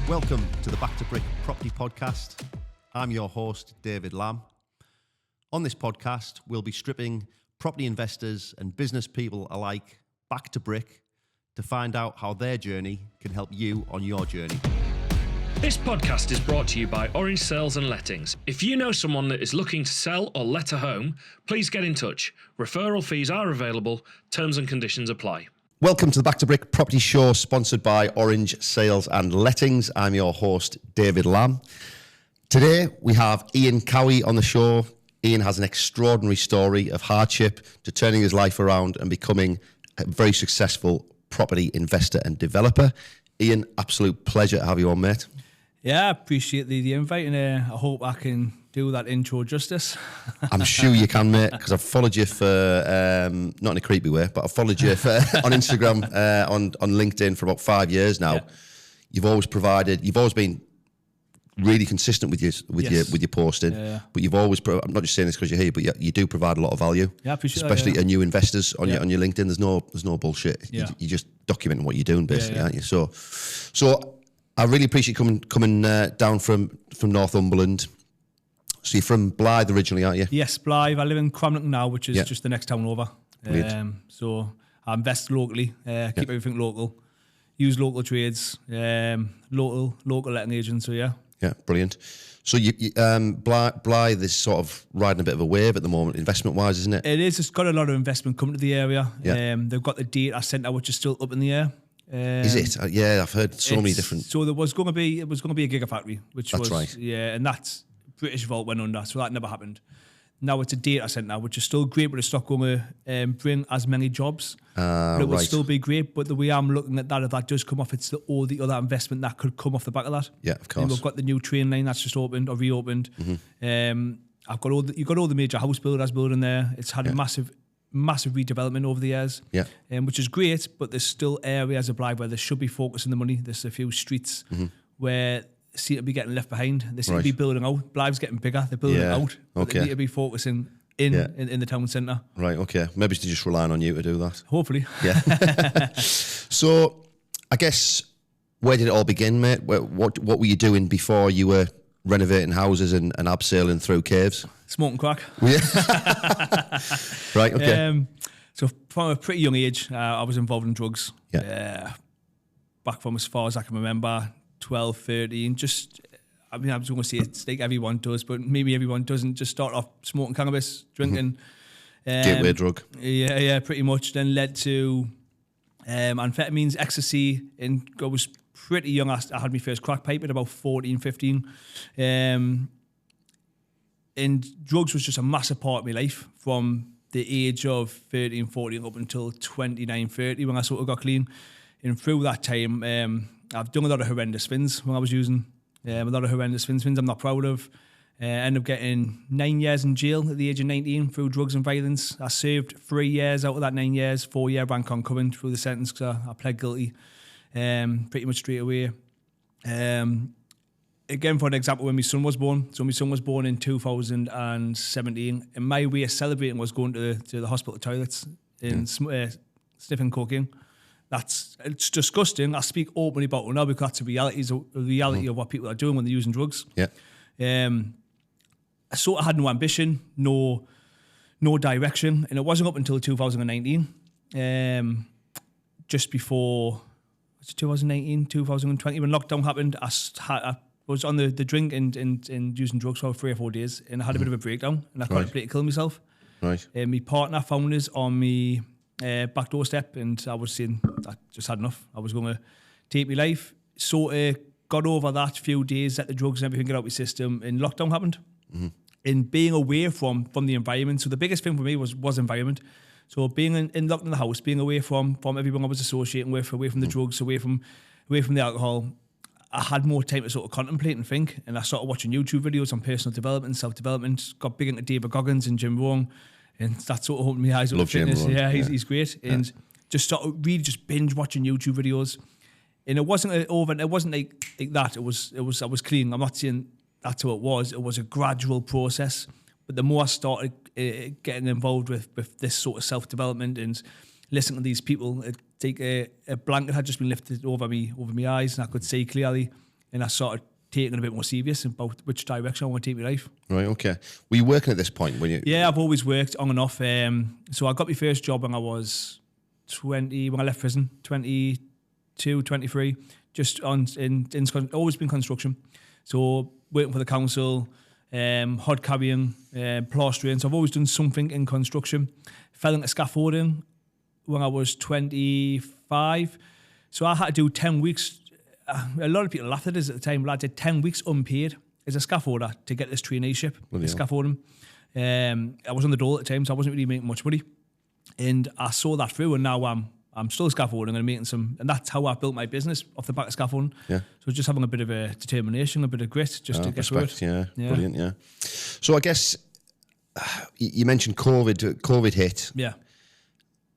Welcome to the Back to Brick Property Podcast. I'm your host, David Lamb. On this podcast, we'll be stripping property investors and business people alike back to brick to find out how their journey can help you on your journey. This podcast is brought to you by Orange Sales and Lettings. If you know someone that is looking to sell or let a home, please get in touch. Referral fees are available. Terms and conditions apply. Welcome to the Back to Brick Property Show, sponsored by Orange Sales and Lettings. I'm your host, David Lamb. Today, we have Ian Cowie on the show. Ian has an extraordinary story of hardship to turning his life around and becoming a very successful property investor and developer. Ian, absolute pleasure to have you on, mate. Yeah, I appreciate the invite, and I hope I can do that intro justice. I'm sure you can, mate, because I've followed you for, not in a creepy way, but I've followed you on Instagram, on LinkedIn for about 5 years now. Yeah. You've always been really consistent with your posting, but you've always, I'm not just saying this because you're here, but you do provide a lot of value. Yeah, I appreciate especially that, yeah. to new investors on your LinkedIn. There's no bullshit. Yeah. You're just documenting what you're doing, basically, aren't you? So I really appreciate coming down from Northumberland. So you're from Blythe originally, aren't you? Yes, Blythe. I live in Cramlington now, which is just the next town over. So I invest locally, keep everything local, use local trades, local letting agents. So yeah. Yeah, brilliant. So you Blythe is sort of riding a bit of a wave at the moment, investment-wise, isn't it? It is. It's got a lot of investment coming to the area. Yeah. They've got the data centre, which is still up in the air. Is it? Yeah, I've heard so many different. So it was going to be a gigafactory, which that's was right. Yeah, and that's British Vault went under, so that never happened. Now it's a data centre, which is still great, but it's not going to bring as many jobs. But it will still be great. But the way I'm looking at that, if that does come off, it's all the other investment that could come off the back of that. Yeah, of course. And we've got the new train line that's just opened or reopened. Mm-hmm. You've got all the major house builders building there. It's had a massive redevelopment over the years, which is great. But there's still areas of Blythe where they should be focusing the money. There's a few streets where seem to be getting left behind. They seem to be building out. Blythe's getting bigger. They're building out. But they need to be focusing in the town centre. Right, okay. Maybe they're just relying on you to do that. Hopefully. Yeah. So, I guess, where did it all begin, mate? What were you doing before you were renovating houses and abseiling through caves? Smoking crack. Yeah. Right, okay. So from a pretty young age, I was involved in drugs. Yeah. Back from as far as I can remember, 12, 13, I was going to say it's like everyone does, but maybe everyone doesn't. Just start off smoking cannabis, drinking. Gateway drug. Yeah, pretty much. Then led to amphetamines, ecstasy, and I was pretty young. I had my first crack pipe at about 14, 15. And drugs was just a massive part of my life from the age of 13, 14 up until 29, 30 when I sort of got clean. And through that time, I've done a lot of horrendous things when I was using. A lot of horrendous things I'm not proud of. Ended up getting 9 years in jail at the age of 19 through drugs and violence. I served 3 years out of that 9 years, 4-year ban concurrent through the sentence because I pled guilty pretty much straight away. Again, for an example, when my son was born. So my son was born in 2017, and my way of celebrating was going to the hospital toilets and sniffing cocaine. It's disgusting. I speak openly about it now because that's the reality of what people are doing when they're using drugs. Yeah. I sort of had no ambition, no direction, and it wasn't up until 2019, just before 2019, 2020, when lockdown happened. I was on the drink and using drugs for 3 or 4 days, and I had a bit of a breakdown, and I contemplated killing myself. Right. My partner found us on me back doorstep, and I was saying I just had enough. I was going to take my life. Sort of got over that few days, let the drugs and everything get out of my system, and lockdown happened. And being away from the environment. So the biggest thing for me was environment. So being locked in the house, being away from everyone I was associating with, away from the drugs, away from the alcohol, I had more time to sort of contemplate and think. And I started watching YouTube videos on personal development, self-development, got big into David Goggins and Jim Rohn. And that sort of opened my eyes up to fitness. Yeah, he's great. Yeah. And just started really just binge watching YouTube videos. And it wasn't like that. It was I was clean. I'm not saying that's how it was. It was a gradual process. But the more I started getting involved with this sort of self-development and listening to these people, a blanket had just been lifted over my eyes, and I could see clearly. and I started taking it a bit more serious about which direction I want to take my life. Right, okay. Were you working at this point when you... Yeah, I've always worked on and off. So I got my first job when I was 20, when I left prison, 22, 23, just always been construction. So working for the council, hod carrying, plastering. So I've always done something in construction. Fell into scaffolding when I was 25. So I had to do 10 weeks. A lot of people laughed at us at the time, but I did 10 weeks unpaid as a scaffolder to get this traineeship in scaffolding. I was on the dole at the time, so I wasn't really making much money. And I saw that through, and now I'm still scaffolding and making some, and that's how I built my business off the back of scaffolding. Yeah. So just having a bit of a determination, a bit of grit, just to get through it. Yeah, brilliant, yeah. So I guess you mentioned COVID hit. Yeah.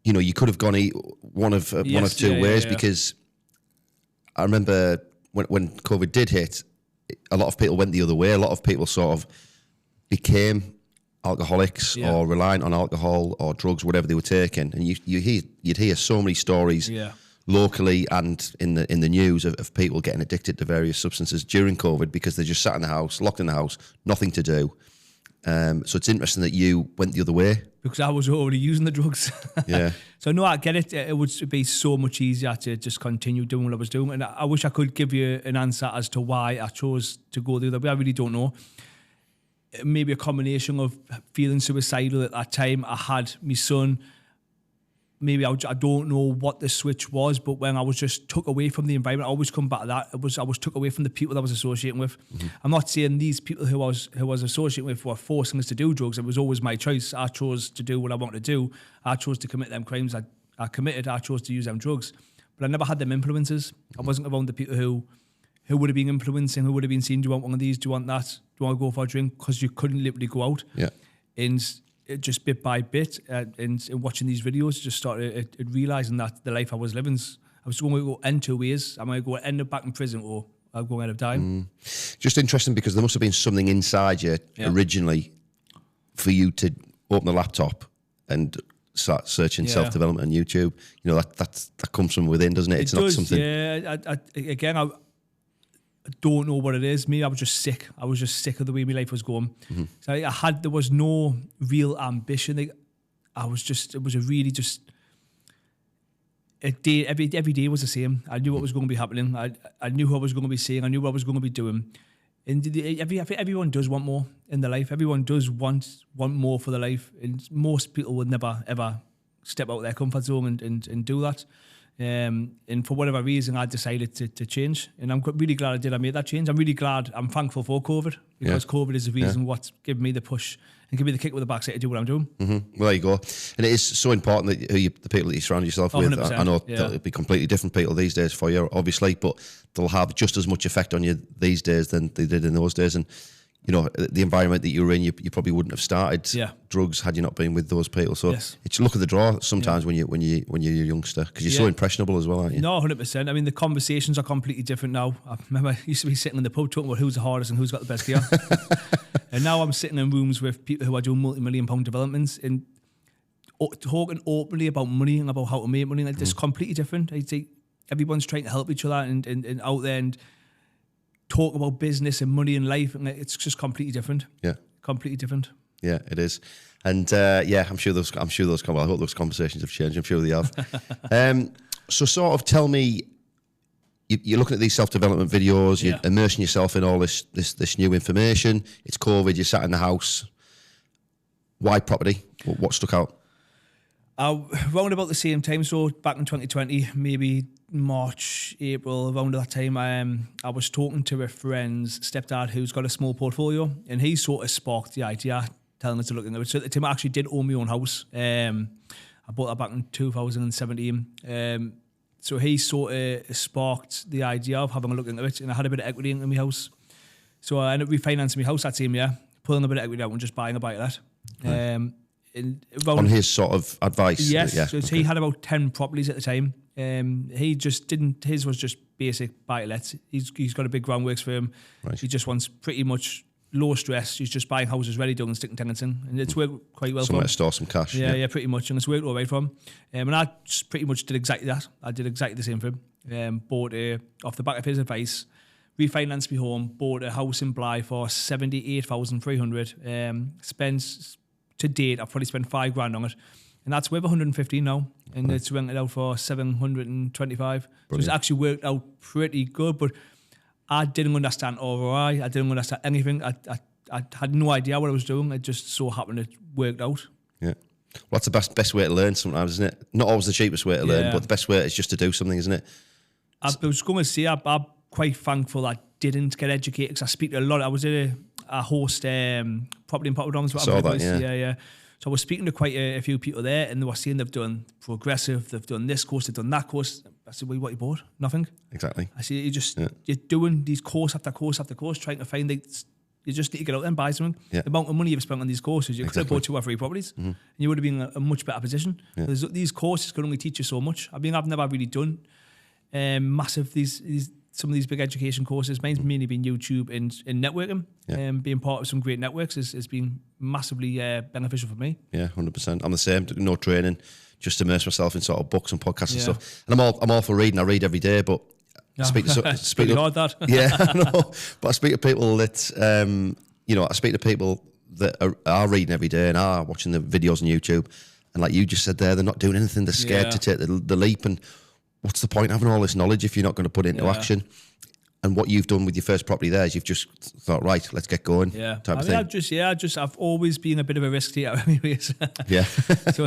You know, you could have gone one of two ways because I remember when COVID did hit, a lot of people went the other way. A lot of people sort of became alcoholics or reliant on alcohol or drugs, whatever they were taking. And you'd hear so many stories locally and in the news of people getting addicted to various substances during COVID because they just sat in the house, locked in the house, nothing to do. So it's interesting that you went the other way. Because I was already using the drugs. Yeah. So no, I get it. It would be so much easier to just continue doing what I was doing. And I wish I could give you an answer as to why I chose to go the other way. I really don't know. Maybe a combination of feeling suicidal at that time. I had my son. Maybe I don't know what the switch was, but when I was just took away from the environment, I always come back to that. I was took away from the people that I was associating with. Mm-hmm. I'm not saying these people who I was associating with were forcing us to do drugs. It was always my choice. I chose to do what I wanted to do. I chose to commit them crimes. I committed. I chose to use them drugs, but I never had them influences. Mm-hmm. I wasn't around the people who would have been influencing, who would have been saying, "Do you want one of these? Do you want that? Do you want to go for a drink?" Because you couldn't literally go out. Yeah, and just bit by bit, and watching these videos, just started realising that the life I was living, I was going to go in two ways. I'm going to go end up back in prison, or I'm going to end up dying. Just interesting because there must have been something inside you originally for you to open the laptop and start searching self-development on YouTube. You know, that comes from within, doesn't it? It's not something. Yeah, I don't know what it is. Maybe I was just sick. I was just sick of the way my life was going. Mm-hmm. So there was no real ambition. It was a really just a day. Every day was the same. I knew what was going to be happening. I knew who I was going to be seeing. I knew what I was going to be doing. And I think everyone does want more in their life. Everyone does want more for their life. And most people would never, ever step out of their comfort zone and do that. And for whatever reason, I decided to change. And I'm really glad I did. I made that change. I'm thankful for COVID because COVID is the reason what's given me the push and give me the kick with the backside to do what I'm doing. Mm-hmm. Well, there you go. And it is so important that the people that you surround yourself with, I know they'll be completely different people these days for you, obviously, but they'll have just as much effect on you these days than they did in those days. And you know, the environment that you were in, you probably wouldn't have started drugs had you not been with those people. So it's luck of the draw sometimes when you're a youngster because you're so impressionable as well, aren't you? No, 100%. I mean, the conversations are completely different now. I remember I used to be sitting in the pub talking about who's the hardest and who's got the best gear. And now I'm sitting in rooms with people who are doing multi-million-pound developments and talking openly about money and about how to make money. Like, it's completely different. I think everyone's trying to help each other and out there and talk about business and money and life, and it's just completely different. Yeah, completely different. Yeah, it is. And I'm sure those. I hope those conversations have changed. I'm sure they have. So, sort of, tell me. You're looking at these self-development videos. You're immersing yourself in all this new information. It's COVID. You're sat in the house. Why property? What stuck out? Around about the same time, so back in 2020, maybe March, April, around that time, I was talking to a friend's stepdad who's got a small portfolio, and he sort of sparked the idea, telling us to look into it. So at the time, I actually did own my own house. I bought that back in 2017. So he sort of sparked the idea of having a look into it, and I had a bit of equity in my house. So I ended up refinancing my house that same year, pulling a bit of equity out and just buying a bite of that. On his sort of advice? Yes, he had about 10 properties at the time. He just didn't, his was just basic buy-to-lets. He's got a big groundworks firm. Right. He just wants pretty much low stress. He's just buying houses ready done and sticking tenants in. And it's worked quite well for him. Somewhere to store some cash. Yeah, pretty much. And it's worked all right for him. And I just pretty much did exactly that. I did exactly the same for him. Bought off the back of his advice, refinanced my home, bought a house in Bly for 78,300. Spent to date, I've probably spent $5,000 on it, and that's worth 115 now, and it's rented out for 725. So it's actually worked out pretty good, but I didn't understand ROI. I didn't understand anything. I had no idea what I was doing. It just so happened it worked out. Yeah. Well, that's the best way to learn sometimes, isn't it? Not always the cheapest way to learn, but the best way is just to do something, isn't it? I was going to say, I'm quite thankful I didn't get educated, because I speak to a lot. I was at a host Property and Property Doms. Saw that, yeah. So I was speaking to quite a few people there, and they were saying they've done progressive, they've done this course, they've done that course. I said, well, what you bought? Nothing. Exactly. I said, you're doing these course after course after course, trying to find you just need to get out there and buy something. Yeah. The amount of money you've spent on these courses, you could have bought 2 or 3 properties, and you would have been in a much better position. Yeah. These courses can only teach you so much. I mean, I've never really done massive some of these big education courses. Mine's mainly been YouTube and networking. Being part of some great networks has been massively beneficial for me. Yeah, 100%. I'm the same. No training, just immerse myself in sort of books and podcasts and stuff. And I'm all for reading. I read every day, but I speak to hard, that. Yeah, I know. But I speak to people that I speak to people that are reading every day and are watching the videos on YouTube, and like you just said there, they're not doing anything. They're scared to take the leap. And what's the point of having all this knowledge if you're not going to put it into action? And what you've done with your first property there is you've just thought, right, let's get going. Yeah, type of thing. I've always been a bit of a risk taker, anyways. Yeah. So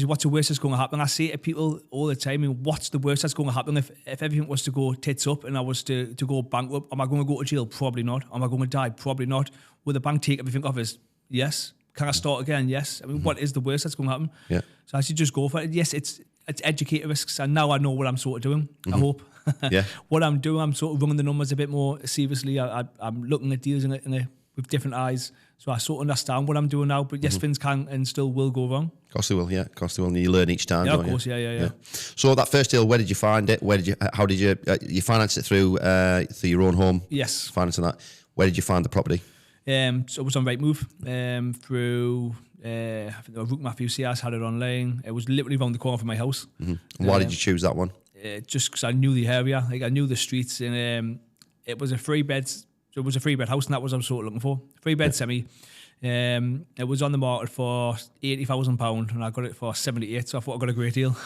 what's the worst that's going to happen? I say to people all the time, what's the worst that's going to happen if everything was to go tits up and I was to go bankrupt? Am I going to go to jail? Probably not. Am I going to die? Probably not. Will the bank take everything off us? Yes. Can I start again? Yes. I mean, what is the worst that's going to happen? Yeah. So I should just go for it. Yes, it's educator risks, and now I know what I'm sort of doing. I hope. Yeah. What I'm doing, I'm sort of running the numbers a bit more seriously. I'm looking at deals with different eyes, so I sort of understand what I'm doing now. But yes, things can and still will go wrong. Of course they will. Yeah, of course they will. And you learn each time. Yeah, don't of course. You? Yeah. So that first deal, where did you find it? How did you finance it through your own home? Yes. Financing that. Where did you find the property? So it was on Rightmove through. I think Root Matthew CS had it online. It was literally around the corner from my house. And why did you choose that one? Just because I knew the area, I knew the streets, and it was a 3-bed. So it was a 3-bed house, and that was what I was sort of looking for. 3-bed semi. It was on the market for £80,000, and I got it for 78. So I thought I got a great deal.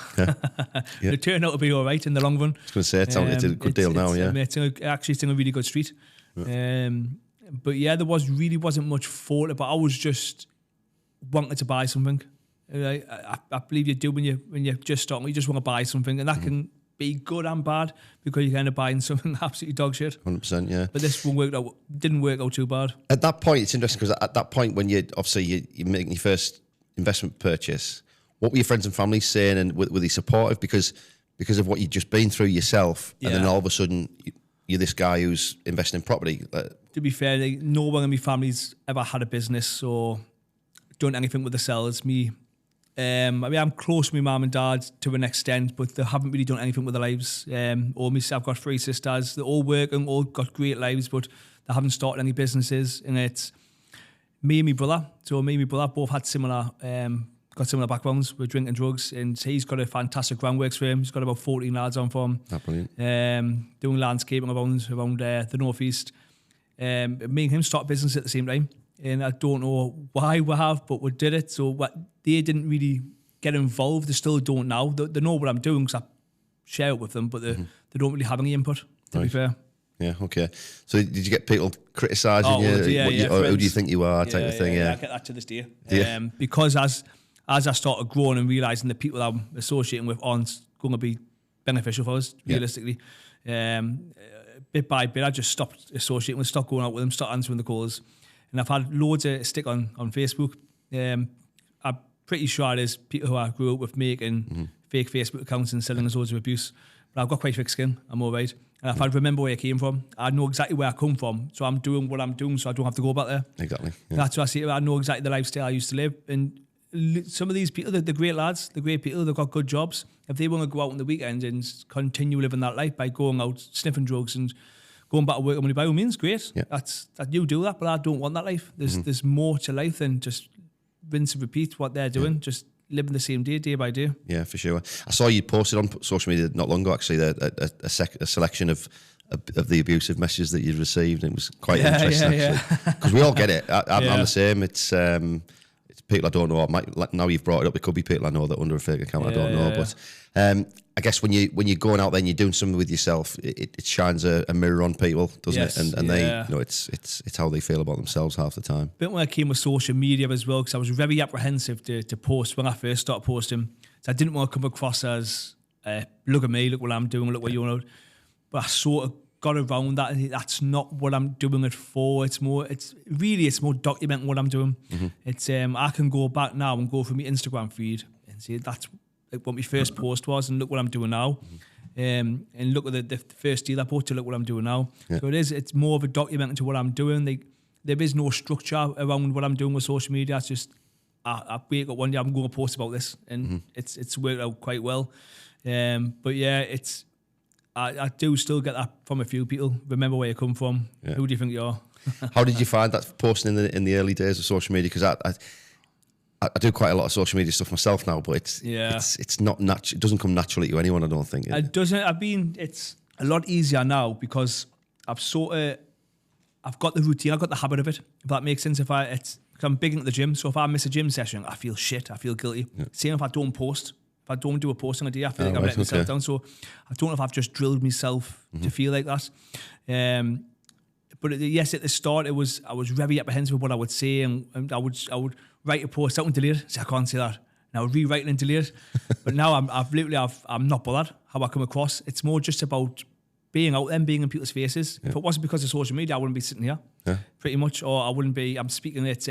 It turned out to be all right in the long run. I was going to say it's a good deal now. It's in a really good street. But yeah, there wasn't much for it. But I was just wanted to buy something. I believe you do when you're just starting. You just want to buy something, and that can be good and bad because you end up buying something absolutely dog shit. 100%, yeah. But this one didn't work out too bad. At that point, it's interesting because at that point when you're making your first investment purchase, what were your friends and family saying, and were they supportive because of what you'd just been through yourself, and then all of a sudden you're this guy who's investing in property? To be fair, no one in my family's ever had a business or done anything with themselves. I'm close to my mum and dad to an extent, but they haven't really done anything with their lives. I've got 3 sisters. They're all working, all got great lives, but they haven't started any businesses. And it's me and my brother. So me and my brother both had similar backgrounds with drinking drugs, and he's got a fantastic groundworks firm. He's got about 14 lads on for him. Oh, brilliant. Doing landscaping around the northeast. Me and him started business at the same time. And I don't know why we have, but we did it. So they didn't really get involved. They still don't now. They know what I'm doing because I share it with them, but they don't really have any input, to be fair. Yeah, okay. So did you get people criticising you? Or who do you think you are, type of thing? Yeah, I get that to this day. Yeah. Because as I started growing and realising the people I'm associating with aren't going to be beneficial for us, realistically, bit by bit, I just stopped associating with, stopped going out with them, stopped answering the calls. And I've had loads of stick on Facebook. I'm pretty sure there's people who I grew up with making fake Facebook accounts and selling us loads of abuse. But I've got quite thick skin. I'm all right. And if I remember where I came from, I know exactly where I come from. So I'm doing what I'm doing so I don't have to go back there. Exactly. Yeah. That's what I say. I know exactly the lifestyle I used to live. And some of these people, the great lads, the great people, they've got good jobs. If they want to go out on the weekend and continue living that life by going out, sniffing drugs and going back to work on money, by all means, great. Yeah. That you do that, but I don't want that life. There's more to life than just rinse and repeat what they're doing. Just living the same day by day. Yeah, for sure. I saw you posted on social media not long ago, actually, a selection of of the abusive messages that you'd received. It was quite interesting, actually, because we all get it. I'm the same. It's people I don't know. Now you've brought it up, it could be people I know that under a fake account. I don't know, but I guess when you're going out there and you're doing something with yourself, it shines a mirror on people, doesn't it? And they, it's how they feel about themselves half the time. But when I came with social media as well, because I was very apprehensive to post when I first started posting, so I didn't want to come across as look at me, look what I'm doing, look what you're doing. But I sort of got around that. That's not what I'm doing it for. It's more documenting what I'm doing. It's I can go back now and go through my Instagram feed and see that's what my first post was, and look what I'm doing now. And look at the first deal I posted, look what I'm doing now. Yeah. So it's more of a documenting to what I'm doing. There is no structure around what I'm doing with social media. It's just I wake up one day, I'm going to post about this, and it's worked out quite well. But yeah, I do still get that from a few people. Remember where you come from. Yeah. Who do you think you are? How did you find that posting in the early days of social media? Because I do quite a lot of social media stuff myself now, but it's not natural. It doesn't come naturally to anyone, I don't think. It doesn't. It's a lot easier now because I've got the routine. I've got the habit of it. If that makes sense. Because I'm big into the gym, so if I miss a gym session, I feel shit. I feel guilty. Yeah. Same if I don't post. If I don't do a posting a day, I feel like I'm letting myself down. So I don't know if I've just drilled myself to feel like that. But yes, at the start, I was very apprehensive of what I would say, and I would write a post out and delete it. Say I can't say that, and I would rewrite it and delete it. But now I'm not bothered how I come across. It's more just about being out there and being in people's faces. Yeah. If it wasn't because of social media, I wouldn't be sitting here, pretty much, or I wouldn't be. I'm speaking at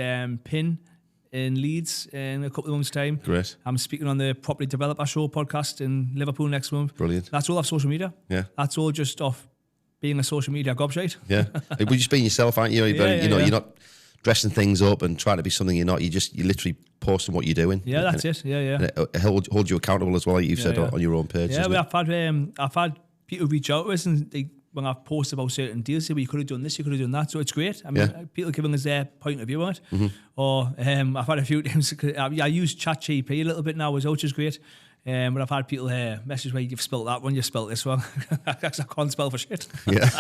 PIN in Leeds in a couple of months' time. Great. I'm speaking on the Property Developer Show podcast in Liverpool next month. Brilliant. That's all off social media. Yeah. That's all just off being a social media gobshite. Yeah. We're just being yourself, aren't you? You're not dressing things up and trying to be something you're not. You're literally posting what you're doing. Yeah, that's it. Yeah. And it holds you accountable as well, like you've said on your own page. Yeah, I've had people reach out to us and when I've posted about certain deals, say, well, you could have done this, you could have done that. So it's great. I mean, people giving us their point of view on it. Or I've had a few times, I use ChatGPT a little bit now as well, which is great. But I've had people message where you've spelt that one, you've spelt this one. I can't spell for shit. Yeah.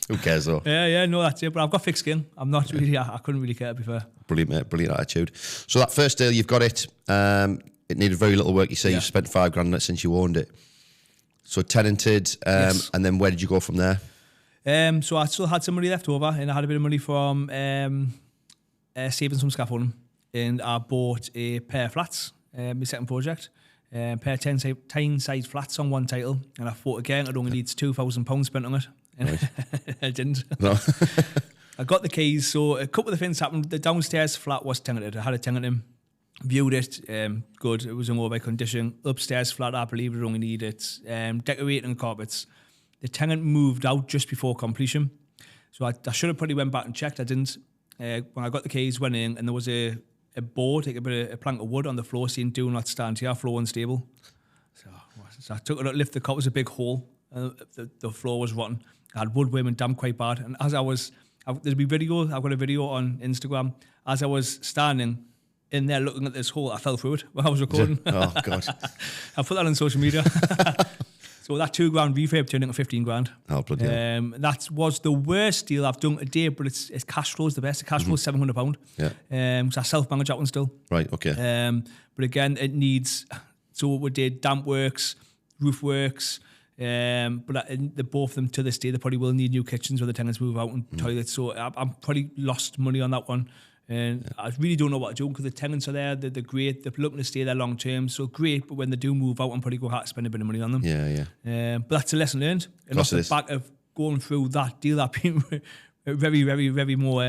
Who cares though? Yeah, no, that's it. But I've got thick skin. I'm not really, I couldn't really care, to be fair. Brilliant, mate. Brilliant attitude. So that first deal, you've got it. It needed very little work. You say you've spent $5,000 on it since you owned it. So tenanted, yes. And then where did you go from there? So I still had some money left over, and I had a bit of money from saving some scaffolding, and I bought a pair of flats, my second project, pair of 10-side flats on one title, and I thought again it only needs £2,000 spent on it, and right. I didn't. No. I got the keys, so a couple of things happened. The downstairs flat was tenanted. I had a tenant in. Viewed it, good. It was in all right condition. Upstairs flat, I believe it only needed decorating and carpets. The tenant moved out just before completion, so I should have probably went back and checked. I didn't. When I got the keys, went in, and there was a board, like a plank of wood on the floor, saying "Do not stand here, floor unstable." So I took it up, lifted the cot. It was a big hole. The floor was rotten. I had woodworm and damp quite bad. And as there's a video. I've got a video on Instagram. As I was standing in there looking at this hole, I fell through it while I was recording. Oh, God. I put that on social media. So that $2,000 refurb turned into $15,000. Oh, bloody hell. That was the worst deal I've done today, but it's cash flow is the best. The cash flow is £700. Yeah. So I self-manage that one still. Right, okay. But again, it needs, so we did damp works, roof works, but both of them to this day, they probably will need new kitchens when the tenants move out and toilets. So I'm probably lost money on that one. And I really don't know what to do because the tenants are there, they're great, they're looking to stay there long term, so great, but when they do move out, I'm probably going to have to spend a bit of money on them. Yeah. But that's a lesson learned. And off the back of going through that deal, I've been very, very, very more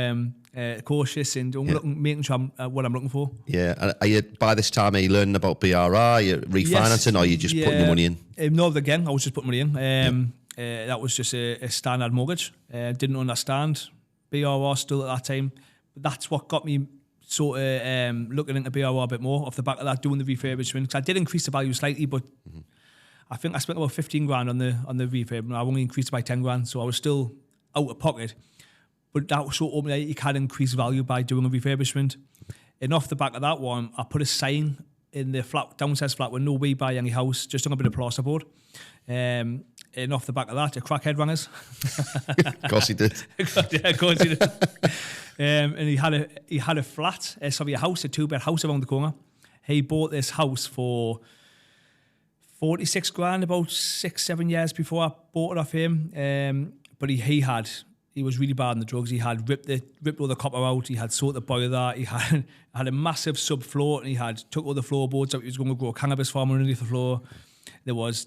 cautious and making sure I'm what I'm looking for. Yeah, and are you, by this time, are you learning about BRI, are you refinancing, or are you just putting your money in? No, again, I was just putting money in. That was just a standard mortgage. Didn't understand BRI still at that time. That's what got me sort of looking into BRI a bit more off the back of that, doing the refurbishment. Because I did increase the value slightly, but I think I spent about $15,000 on the refurb, and I only increased it by $10,000, so I was still out of pocket. But that was so open that you can increase value by doing a refurbishment. And off the back of that one, I put a sign in the flat, downstairs flat, where no way buy any house, just on a bit of plasterboard. And And off the back of that, a crackhead rang us. Of course he did. Yeah, of course he did. And he had a flat, a house, a 2-bed house around the corner. He bought this house for 46 grand about 6-7 years before I bought it off him. But he was really bad on the drugs. He had ripped all the copper out. He had sort the boiler. He had a massive subfloor, and he had took all the floorboards out. He was going to grow a cannabis farm underneath the floor. There was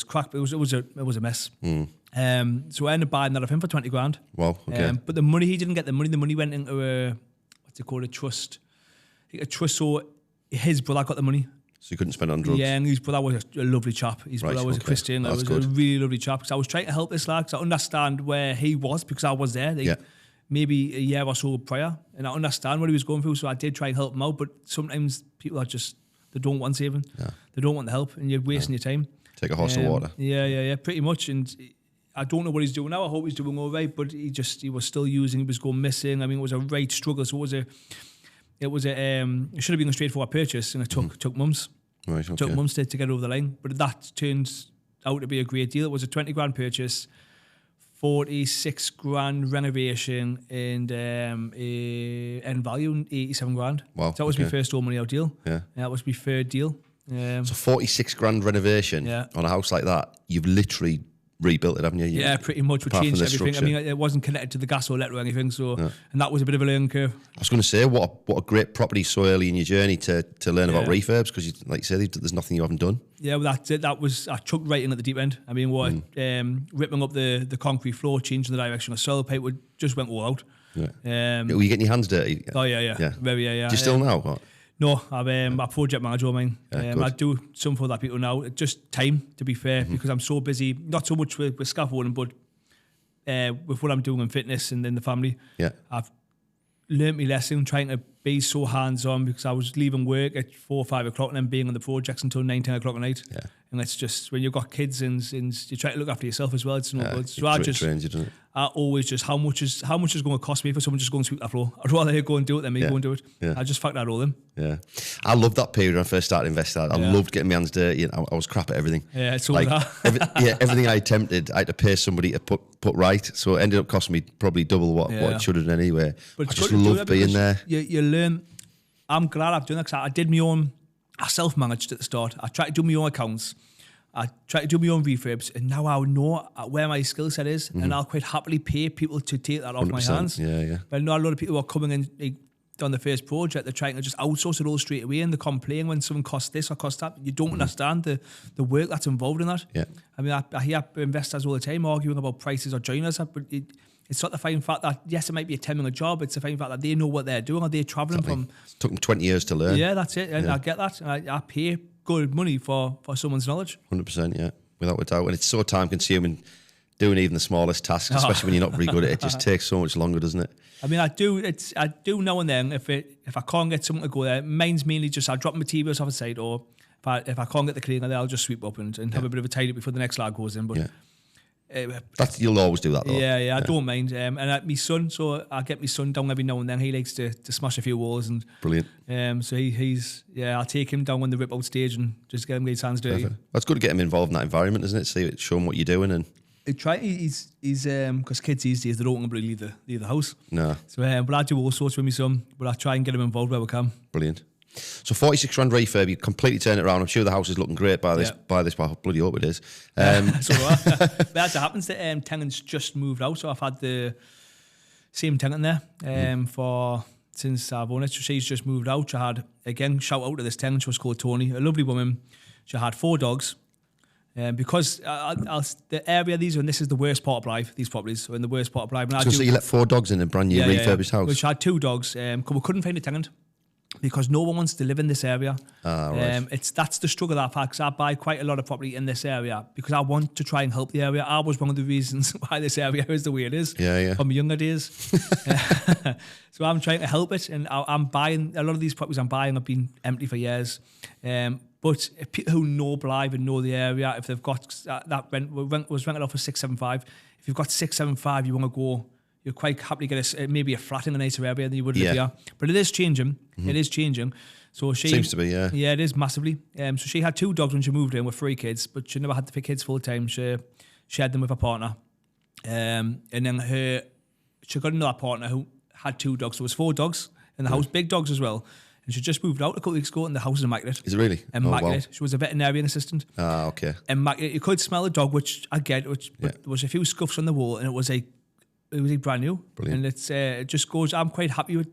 crack. It was a mess. So I ended up buying that off him for 20 grand. Wow. Okay. But the money, he didn't get the money. The money went into a trust. I think a trust. So his brother got the money. So you couldn't spend it on drugs? Yeah, and his brother was a lovely chap. His brother was a Christian. He was a really lovely chap. Because I was trying to help this lad, because I understand where he was, because I was there. Maybe a year or so prior, and I understand what he was going through, so I did try and help him out. But sometimes people are just, they don't want saving. Yeah. They don't want the help, and you're wasting your time. Take a horse to water. Yeah, pretty much. And I don't know what he's doing now. I hope he's doing all right, but he was still using. He was going missing. I mean, it was a right struggle. So it should have been a straightforward purchase, and it took months. Right, okay. Took months to get over the line, but that turns out to be a great deal. It was a 20 grand purchase, 46 grand renovation, and end value 87 grand. Wow. So that was my first all money out deal. Yeah, that was my third deal. So 46 grand renovation on a house like that, you've literally rebuilt it, haven't you? Yeah, pretty much. We changed everything. I mean, it wasn't connected to the gas or electric or anything, so and that was a bit of a learning curve. I was going to say, what a great property so early in your journey to learn about refurbs, because like you said, there's nothing you haven't done. Yeah, well, that's it. That was, I chucked right in at the deep end. I mean, ripping up the concrete floor, changing the direction of soil pipe, just went all out. Yeah. Were you getting your hands dirty? Oh yeah. Very, yeah. Do you still now? What? No, I'm a project manager of mine. I do some for that people now. Just time, to be fair, because I'm so busy, not so much with scaffolding, but with what I'm doing in fitness and in the family. Yeah. I've learnt my lesson, trying to be so hands-on, because I was leaving work at 4 or 5 o'clock and then being on the projects until 9, 10 o'clock at night. Yeah. And it's just, when you've got kids and you try to look after yourself as well, it's no good. So I always just, how much is going to cost me for someone just go and sweep that floor? I'd rather go and do it than me go and do it. Yeah. I just factor that all in. Yeah. I loved that period when I first started investing. I loved getting my hands dirty. I was crap at everything. Yeah, it's all that. Everything I attempted, I had to pay somebody to put right. So it ended up costing me probably double what it should have done anyway. But I just loved being there. You learn. I'm glad I've done that, because I did my own. I self-managed at the start. I tried to do my own accounts. I tried to do my own refurbs, and now I know where my skill set is, and I'll quite happily pay people to take that off my hands. Yeah. But I know a lot of people are coming in on the first project, they're trying to just outsource it all straight away, and they complain when something costs this or costs that. You don't understand the work that's involved in that. Yeah. I mean, I hear investors all the time arguing about prices or joining us, but it's not the fine fact that, yes, it might be a 10-minute job. It's the fine fact that they know what they're doing. Are they travelling from? It took them 20 years to learn. Yeah, that's it. And I get that. And I pay good money for someone's knowledge. 100%, yeah, without a doubt. And it's so time-consuming doing even the smallest tasks, especially when you're not very good at it. It just takes so much longer, doesn't it? I mean, I do now and then, if I can't get someone to go there, mine's mainly just I drop materials off the side, or if I can't get the cleaner there, I'll just sweep up and have a bit of a tidy before the next lad goes in. But you'll always do that, though. Yeah, I don't mind. And my son, so I get my son down every now and then. He likes to smash a few walls. And brilliant. So I'll take him down on the rip out stage and just get him his hands dirty. Perfect. That's good to get him involved in that environment, isn't it? Show him what you're doing. And he's because kids these days, they don't want to leave the house. No. So but I do all sorts with my son, but I try and get him involved where we can. Brilliant. So 46 grand refurb, you completely turn it around. I'm sure the house is looking great by this. I bloody hope it is. So but as it happens, the tenants just moved out, so I've had the same tenant there since I've owned it. So she's just moved out. She had, again, shout out to this tenant. She was called Tony, a lovely woman. She had 4 dogs. Because the area this is the worst part of Blythe, these properties are in the worst part of Blythe. So you let 4 dogs in a brand new refurbished house? Which had 2 dogs. We couldn't find a tenant because no one wants to live in this area. Right. That's the struggle that I've had, because I buy quite a lot of property in this area because I want to try and help the area. I was one of the reasons why this area is the way it is from my younger days. So I'm trying to help it, and I'm buying a lot of these properties have been empty for years. But if people who know Blythe and know the area, if they've got that rent was rented off for 675, if you've got 675, you want to go, you're quite happy to get maybe a flat in a nicer area than you would live here. But it is changing. Mm-hmm. It is changing. So she Seems to be, yeah. Yeah, it is massively. So she had 2 dogs when she moved in with 3 kids, but she never had the kids full time. She shared them with her partner. And then she got another partner who had 2 dogs. So it was 4 dogs in the house, big dogs as well. And she just moved out a couple of weeks ago and the house is immaculate. Is it really? Immaculate. Oh, wow. She was a veterinarian assistant. Ah, okay. Immaculate. You could smell the dog, which I get, but there was a few scuffs on the wall and it was brand new. Brilliant. And it just goes, I'm quite happy with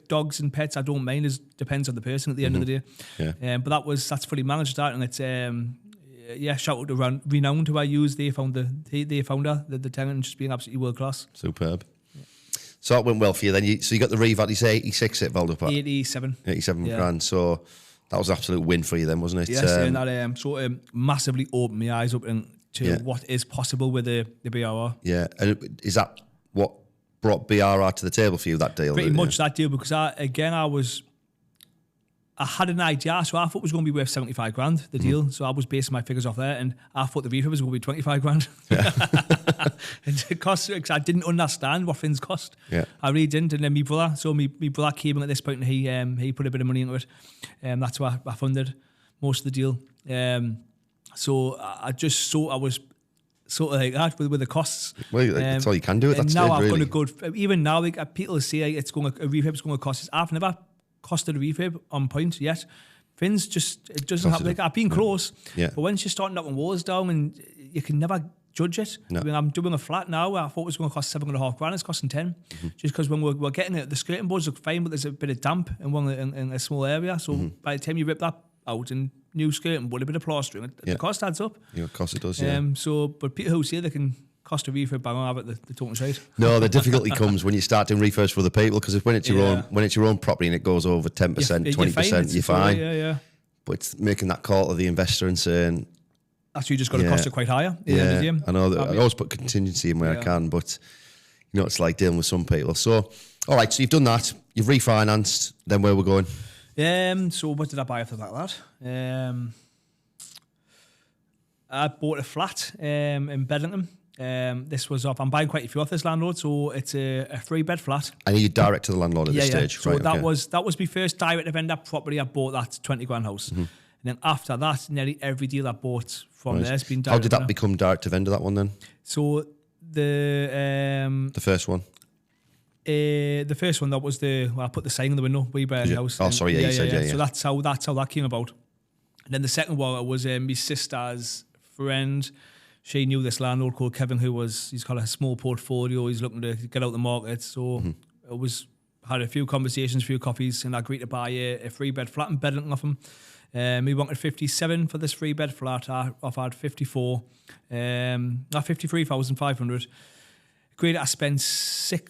dogs and pets. I don't mind. It depends on the person at the end of the day. Yeah. But that's fully managed that, and it's shout out to Renowned who I use. They found the tenant just being absolutely world class. Superb. So that went well for you then. You got the revat. You say 86 it valued up at 87 grand. So that was an absolute win for you then, wasn't it? Yes, and that sort of massively opened my eyes up to what is possible with the BRR. Yeah, and is that what brought BRR to the table for you, that deal? Pretty much that deal, because I had an idea, so I thought it was going to be worth 75 grand, the deal. So I was basing my figures off there, and I thought the refurb was going to be 25 grand. Yeah. And it cost, because I didn't understand what things cost. Yeah. I really didn't. And then my brother came in at this point, and he put a bit of money into it. That's why I funded most of the deal. So I just thought I was sort of like that with the costs. Well, that's all you can do at that stage, now I've really. got a good, even now, like, people say a refurb's going to cost us. I've never costed a refurb on point yet. Things just, it doesn't happen. Like, I've been close, but once you start knocking walls down, and you can never judge it. No. I mean, I'm doing a flat now. I thought it was going to cost 7.5 grand. It's costing 10, just because when we're getting it, the skirting boards look fine, but there's a bit of damp in a small area. So by the time you rip that out and new skirting board, a bit of plastering, the cost adds up. Yeah, of course it does. Yeah. But people who say they can cost a refurb, bang on, have it the total shade. No, the difficulty comes when you start doing refurbs for other people, because when it's your own property and it goes over 10%, 20%, you're fine. Yeah. But it's making that call to the investor and saying, actually, just got to cost it quite higher. I know that I always put contingency in where I can, but you know, it's like dealing with some people. So, all right, so you've done that, you've refinanced, then where we're going? So what did I buy after that? I bought a flat in Bedlington. I'm buying quite a few off this landlord, so it's a 3-bed flat. And are you direct to the landlord at this stage? So that was my first direct to vendor property. I bought that 20 grand house. And then after that, nearly every deal I bought from there has been direct. How did that become direct to vendor, that one then? So the first one? The first one, that was I put the sign in the window, We Buy a House. Oh, sorry, you said. So that's how that came about. And then the second one was my sister's friend. She knew this landlord called Kevin, he's got a small portfolio. He's looking to get out the market. So had a few conversations, a few coffees, and I agreed to buy a 3-bed flat in Bedlington off him. He wanted 57 for this 3-bed flat. I offered 54, 53,500. Agreed. I spent 5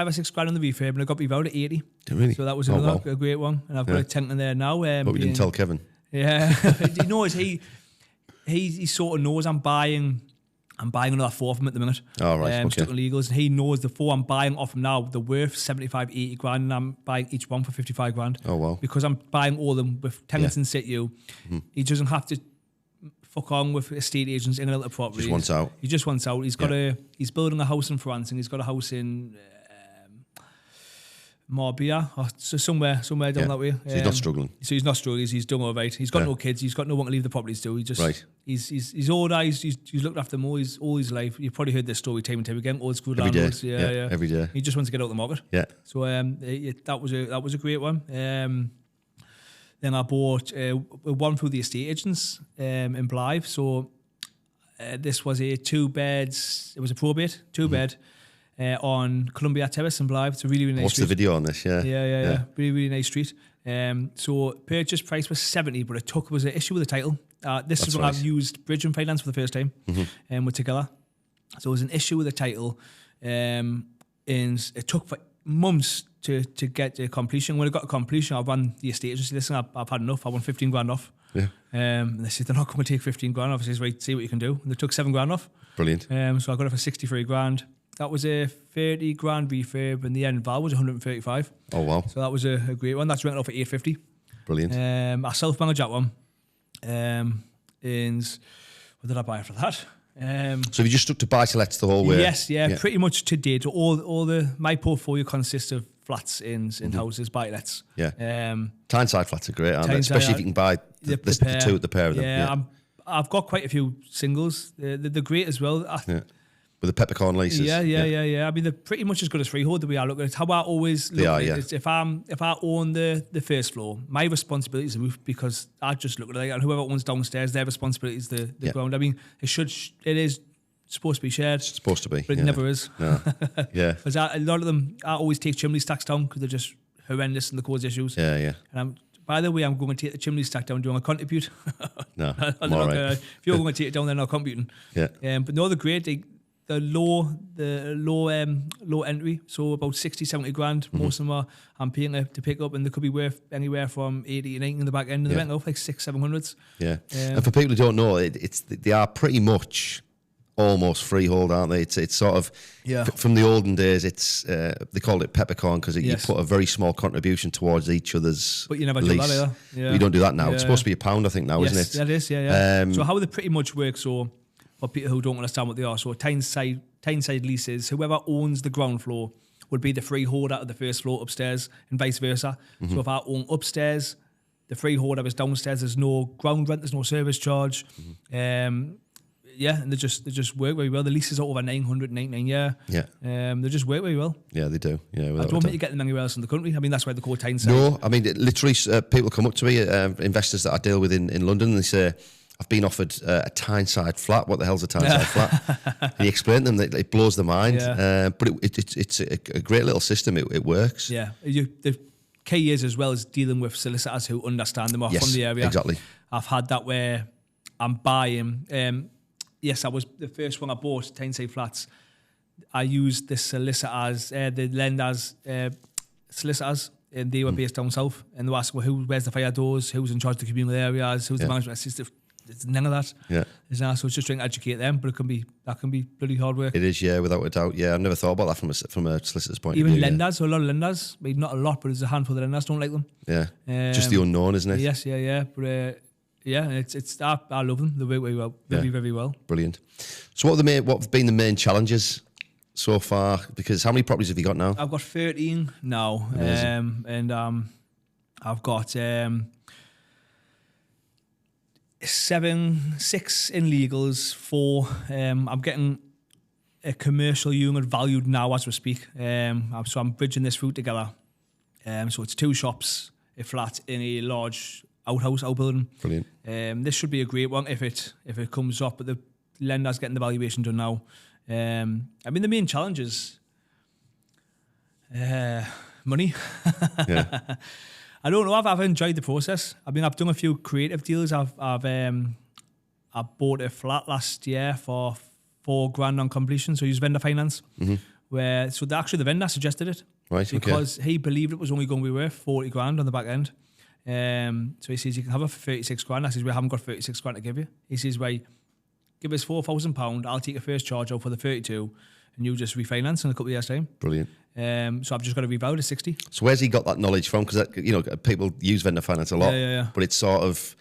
or 6 grand on the refurb, and I got me out at 80. Really? So that was a great one, and I've got a tenant in there now. But we didn't tell Kevin. Yeah, he knows. He sort of knows I'm buying another 4 of them at the minute. Oh, right, okay. Stuck in legals, and he knows the 4 I'm buying off him now, they're worth 75, 80 grand, and I'm buying each one for 55 grand. Oh, wow. Because I'm buying all of them with tenants in situ. He doesn't have to fuck on with estate agents in and out of properties. He just wants out. He's got he's building a house in France, and he's got a house in Marbella, or somewhere down that way. So he's not struggling. So he's not struggling. He's done all right. He's got no kids. He's got no one to leave the properties to. He just he's older. He's looked after them all his life. You've probably heard this story time and time again. Old school landlords. Yeah, every day. He just wants to get out the market. Yeah. So that was a great one. Then I bought one through the estate agents in Blythe. So this was a 2-bed. It was a probate 2-bed. On Columbia Terrace in Blythe. It's a really, really nice street. What's the video on this? Yeah. Really, really nice street. So purchase price was 70, but it was an issue with the title. This is when I've used bridge and finance for the first time, and we're together. So it was an issue with the title, and it took for months to get to completion. When I got to completion, I ran the estate agency. Listen, I've had enough. I want 15 grand off. Yeah. And they said they're not going to take 15 grand off. I said, right, see what you can do. And they took 7 grand off. Brilliant. So I got it for 63 grand. That was a 30 grand refurb, and the end value was 135. Oh, wow. So that was a great one. That's rented off at 850. Brilliant. I self-managed that one. And what did I buy after that? So have you just stuck to buy-to-lets the whole way? Yes, pretty much to date. My portfolio consists of flats in houses, buy-lets. Yeah. Tyneside flats are great, aren't they? Tyneside, Especially if you can buy the pair of them. Yeah, I've got quite a few singles. They're great as well. With the peppercorn leases. Yeah. I mean, they're pretty much as good as freehold the way I look at it. How I always look at it is if I own the first floor, my responsibility is the roof, because I just look at it like, and whoever owns downstairs, their responsibility is the ground. I mean, it is supposed to be shared. It's supposed to be. But it never is. No. Yeah. Because a lot of them, I always take chimney stacks down because they're just horrendous and they cause issues. Yeah. And by the way, I'm going to take the chimney stack down doing a contribute. No, I'm all right. If you're going to take it down, they're not computing. Yeah. But no, they're great. The low entry, so about 60, 70 grand. Most of them I'm paying to pick up, and they could be worth anywhere from 80 and 80 in the back end, and they went off like 600-700s. Yeah. And for people who don't know, they are pretty much almost freehold, aren't they? It's sort of from the olden days. It's they called it peppercorn because you put a very small contribution towards each other's. But you never lease. do that either. Yeah. You don't do that now. It's supposed to be £1, I think, now, isn't it? That is. Yeah. So how they pretty much work? So for people who don't understand what they are, so Tyneside leases, whoever owns the ground floor would be the freeholder of the first floor upstairs, and vice versa. So if I own upstairs, the freeholder is downstairs. There's no ground rent. There's no service charge. And they just work very well. The leases are over 999 year. Yeah. They just work very well. Yeah, they do. Yeah, I don't think you get them anywhere else in the country. I mean, that's why they're called Tyneside. No, I mean, literally, people come up to me, investors that I deal with in London, and they say, I've been offered a Tyneside flat. What the hell's a Tyneside flat? And you explain to them that it blows their mind. But it's a great little system. It works. Yeah. The key is as well as dealing with solicitors who understand them from the area. Exactly. I've had that where I'm buying. Yes, I was the first one I bought, Tyneside flats. I used the solicitors, the lenders, solicitors, and they were based down south. And they were asking, well, where's the fire doors? Who's in charge of the communal areas? Who's the management assistant? It's none of that. Yeah. So it's just trying to educate them, but that can be bloody hard work. It is, yeah, without a doubt. Yeah, I've never thought about that from a solicitor's point Even of view. Even lenders, so a lot of lenders, I mean, not a lot, but there's a handful of lenders don't like them. Yeah. Just the unknown, isn't it? Yes, yeah. But I love them. They work very well, very well. Brilliant. So what have been the main challenges so far? Because how many properties have you got now? I've got 13 now. And I've got 6 in legals, 4. I'm getting a commercial unit valued now as we speak. So I'm bridging this route together. So it's 2 shops, a flat in a large outbuilding. Brilliant. This should be a great one if it comes up, but the lender's getting the valuation done now. I mean, the main challenge is money. Yeah. I don't know. I've enjoyed the process. I mean, I've done a few creative deals. I bought a flat last year for $4,000 on completion. So I used vendor finance. The vendor suggested it, right? Because he believed it was only going to be worth $40,000 on the back end. So he says you can have it for $36,000. I says we haven't got $36,000 to give you. He says, right, give us £4,000. I'll take a first charge out for the 32, and you just refinance in a couple of years' time. Brilliant. So I've just got to revalue to 60. So where's he got that knowledge from? Because people use vendor finance a lot, but it's sort of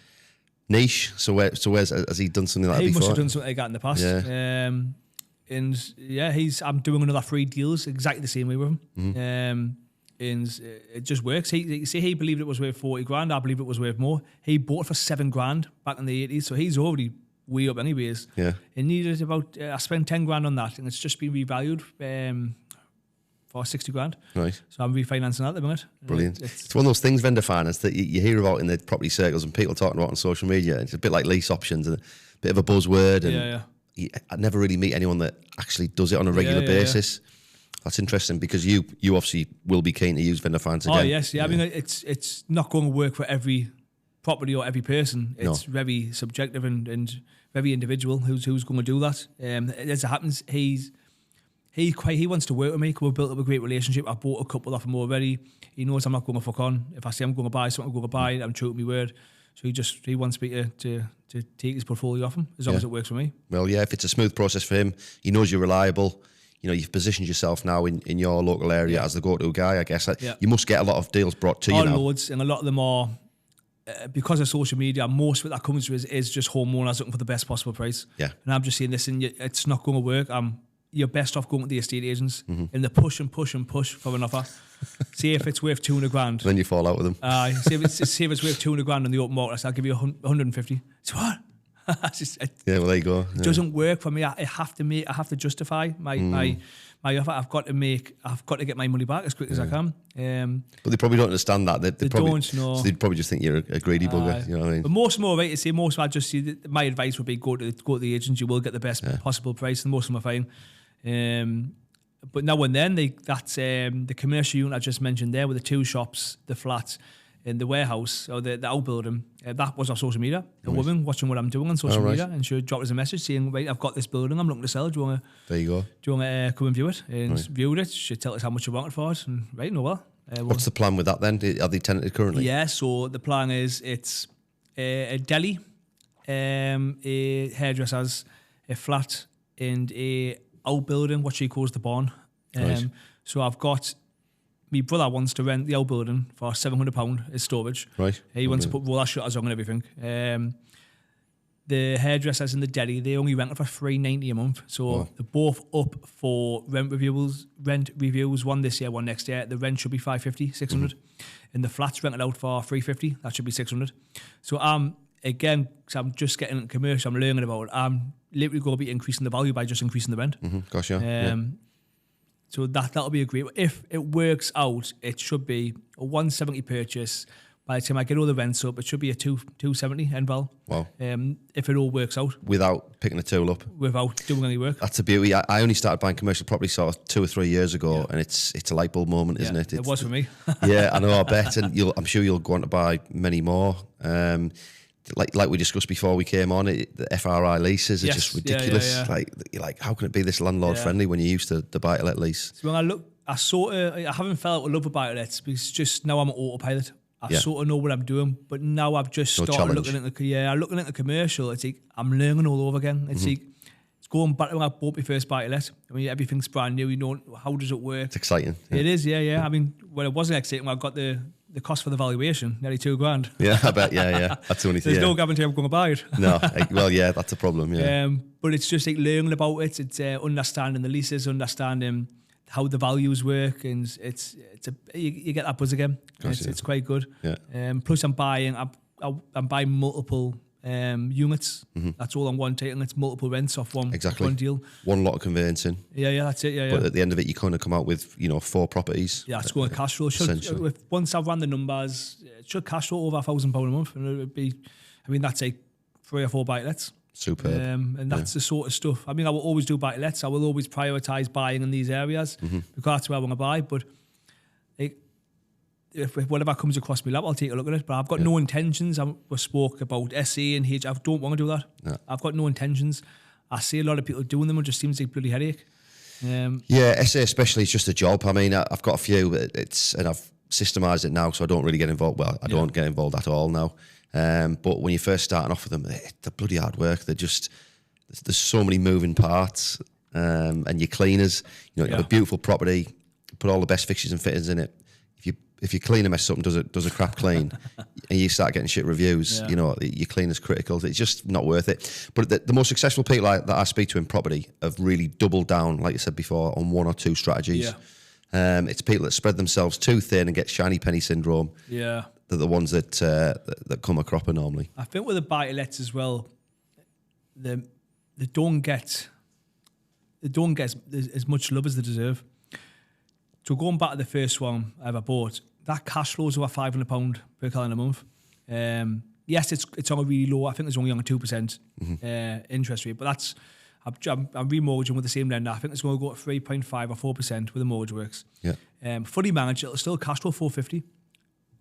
niche. So has he done something like that before? He must have done something like that in the past. Yeah. I'm doing another 3 deals exactly the same way with him. And it just works. He believed it was worth $40,000. I believe it was worth more. He bought it for $7,000 back in the 80s, so he's already way up anyways. Yeah. It needed about I spent $10,000 on that, and it's just been revalued for $60,000. Right. So I'm refinancing that at the minute. Brilliant. It's one of those things, vendor finance, that you hear about in the property circles and people talking about on social media. It's a bit like lease options and a bit of a buzzword. And I never really meet anyone that actually does it on a regular basis. That's interesting because you obviously will be keen to use vendor finance again. Oh yes, yeah. I mean, it's not going to work for every property or every person. It's very subjective and very individual who's going to do that. As it happens, he wants to work with me. We've built up a great relationship. I bought a couple off him already. He knows I'm not going to fuck on. If I say I'm going to buy something, I'm going to buy it. I'm true to my word. So he wants me to take his portfolio off him as long as it works for me. Well, yeah, if it's a smooth process for him, he knows you're reliable. You've positioned yourself now in your local area as the go-to guy, I guess. You must get a lot of deals brought to you now. Loads, and a lot of them are, because of social media, most of it that comes to is just homeowners looking for the best possible price. Yeah. And I'm just saying, listen, it's not going to work. I'm you're best off going to the estate agents and they push and push and push for an offer. See if it's worth 200 grand. Then you fall out with them. See if it's worth 200 grand on the open market. I'll give you 150. So what? Yeah, well, there you go. It doesn't work for me. I have to justify my offer. I've got to get my money back as quick as I can. But they probably don't understand that. They probably don't know. So they'd probably just think you're a greedy bugger. You know what I mean? But most of them are right to say. Most of them, I just see that my advice would be go to the agents. You will get the best possible price, and most of them are fine. But now and then, that's the commercial unit I just mentioned there with the 2 shops, the flats, in the warehouse or the outbuilding. That was on social media. A woman watching what I'm doing on social media, and she dropped us a message saying, "Right, I've got this building. I'm looking to sell. Do you want to? There you go. Do you want to come and view it?" And viewed it. She tell us how much you wanted for it, and right, no well. What's the plan with that then? Are they tenanted currently? Yeah. So the plan is it's a deli, a hairdresser's, a flat, and a outbuilding, what she calls the barn. So I've got. My brother wants to rent the outbuilding for £700 as storage. Right. He wants to put roller shutters on and everything. The hairdressers in the deli, they only rent it for $3.90 a month. So they're both up for rent reviews. One this year, one next year. The rent should be $550, $600. And the flats rented out for $350. That should be $600. So again, because I'm just getting into commercial, I'm learning about it. I'm literally going to be increasing the value by just increasing the rent. Gosh, yeah. So that'll be a great. If it works out, it should be a 170 purchase. By the time I get all the rents up, it should be a 270 end val. Wow. If it all works out. Without picking a tool up. Without doing any work. That's a beauty. I only started buying commercial property sort of 2 or 3 years ago, and it's a light bulb moment, isn't it? It was for me. Yeah, I know. I bet, and I'm sure you'll go on to buy many more. Like we discussed before we came on, the FRI leases are just ridiculous. Yeah. You're like, how can it be this landlord friendly when you're used to the buy-to-let lease? So when I look, I haven't felt in love with buy-to-lets because just now I'm an autopilot. I sort of know what I'm doing, but now I've just started looking at the commercial. It's like I'm learning all over again. It's like it's going back to when I bought my first buy-to-let. I mean, everything's brand new. You know, how does it work? It's exciting. Yeah. It is, yeah. I mean, when it wasn't exciting, when I got the cost for the valuation, nearly $2,000. Yeah, I bet. Yeah. That's the only thing. There's no guarantee I'm going to buy it. No, that's a problem. Yeah. But it's just like learning about it. It's understanding the leases, understanding how the values work, and you get that buzz again. It's quite good. Yeah. Plus, I'm buying multiple units. That's all on one title, and it's multiple rents off one deal. One lot of conveyancing. Yeah, that's it. Yeah. But at the end of it, you kind of come out with 4 properties. Yeah, it's going to cash flow. Once I've run the numbers, it should cash flow over £1,000 a month, and it would be. I mean, that's like 3 or 4 buy-to-lets. Superb. And that's the sort of stuff. I mean, I will always do buy-to-lets. I will always prioritise buying in these areas because that's where I want to buy. But if whatever comes across my lap, I'll take a look at it. But I've got no intentions. We spoke about SE and H. I don't want to do that. Yeah. I've got no intentions. I see a lot of people doing them. It just seems like a bloody headache. SA especially is just a job. I mean, I've got a few, and I've systemised it now, so I don't really get involved. Well, I don't get involved at all now. But when you're first starting off with them, they're bloody hard work. There's so many moving parts, and your cleaners. You have a beautiful property, put all the best fixtures and fittings in it. If your cleaner messes up and does a crap clean, and you start getting shit reviews, your cleaner's critical. It's just not worth it. But the most successful people that I speak to in property have really doubled down, like I said before, on 1 or 2 strategies. Yeah. It's people that spread themselves too thin and get shiny penny syndrome. Yeah. They're the ones that come a cropper normally. I think with the buy-to-lets as well, they don't get as much love as they deserve. So going back to the first one I ever bought, that cash flow is over £500 per calendar month. Yes, it's on a really low. I think it's only on a 2% interest rate, but that's I'm remortgaging with the same lender. I think it's going to go at 3.5 or 4% with the mortgage works. Yeah. Fully managed, it'll still cash flow £450.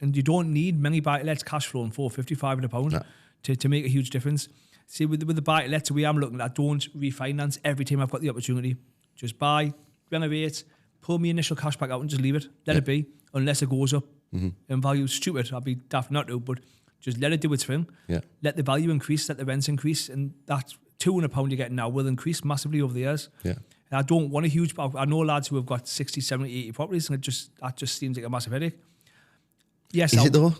And you don't need many buy-to-lets cash flow on £450, £500 to make a huge difference. See, with the buy-to-lets, the way I'm looking at, don't refinance every time I've got the opportunity. Just buy, renovate, pull my initial cash back out and just leave it. Let it be, unless it goes up in value. Stupid, I'd be daft not to, but just let it do its thing. Yeah. Let the value increase, let the rents increase, and that £200 you're getting now will increase massively over the years. Yeah. And I don't want a huge... I know lads who have got 60, 70, 80 properties, and that just seems like a massive headache. Yes, Is it though?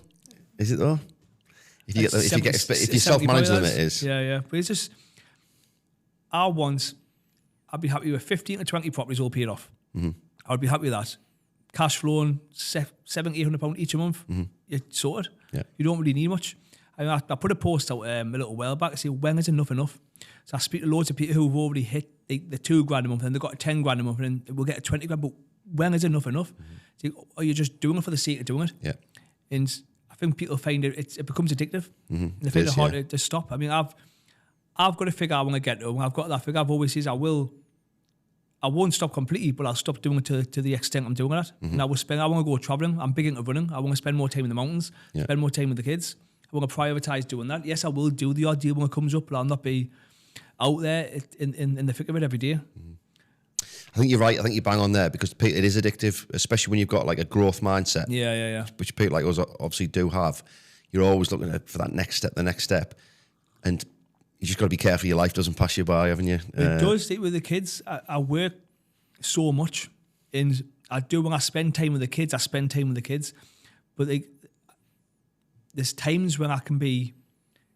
If you self-manage them, it is. Yeah. But it's just I want I'd be happy with 15 to 20 properties all paid off. I would be happy with that. Cash flowing, £700-800 each a month, you're sorted. Yeah. You don't really need much. I put a post out a little while back to say, when is enough? So I speak to loads of people who've already hit the £2,000 a month and they've got a £10,000 a month and then we'll get a £20,000, but when is enough? So, are you just doing it for the sake of doing it? Yeah. And I think people find it becomes addictive. And they find it hard to stop. I mean, I've got a figure I want to get to. I've got that figure. I've always said I won't stop completely, but I'll stop doing it to the extent I'm doing it. And I want to go traveling. I'm big into running. I want to spend more time in the mountains, spend more time with the kids. I want to prioritise doing that. Yes, I will do the odd deal when it comes up, but I'll not be out there in the thick of it every day. I think you're right. I think you bang on there because it is addictive, especially when you've got like a growth mindset. Yeah. Which people like us obviously do have. You're always looking for that next step. And you just got to be careful your life doesn't pass you by, haven't you? It does. With the kids, I work so much. And I do when I spend time with the kids, I spend time with the kids. But there's times when I can be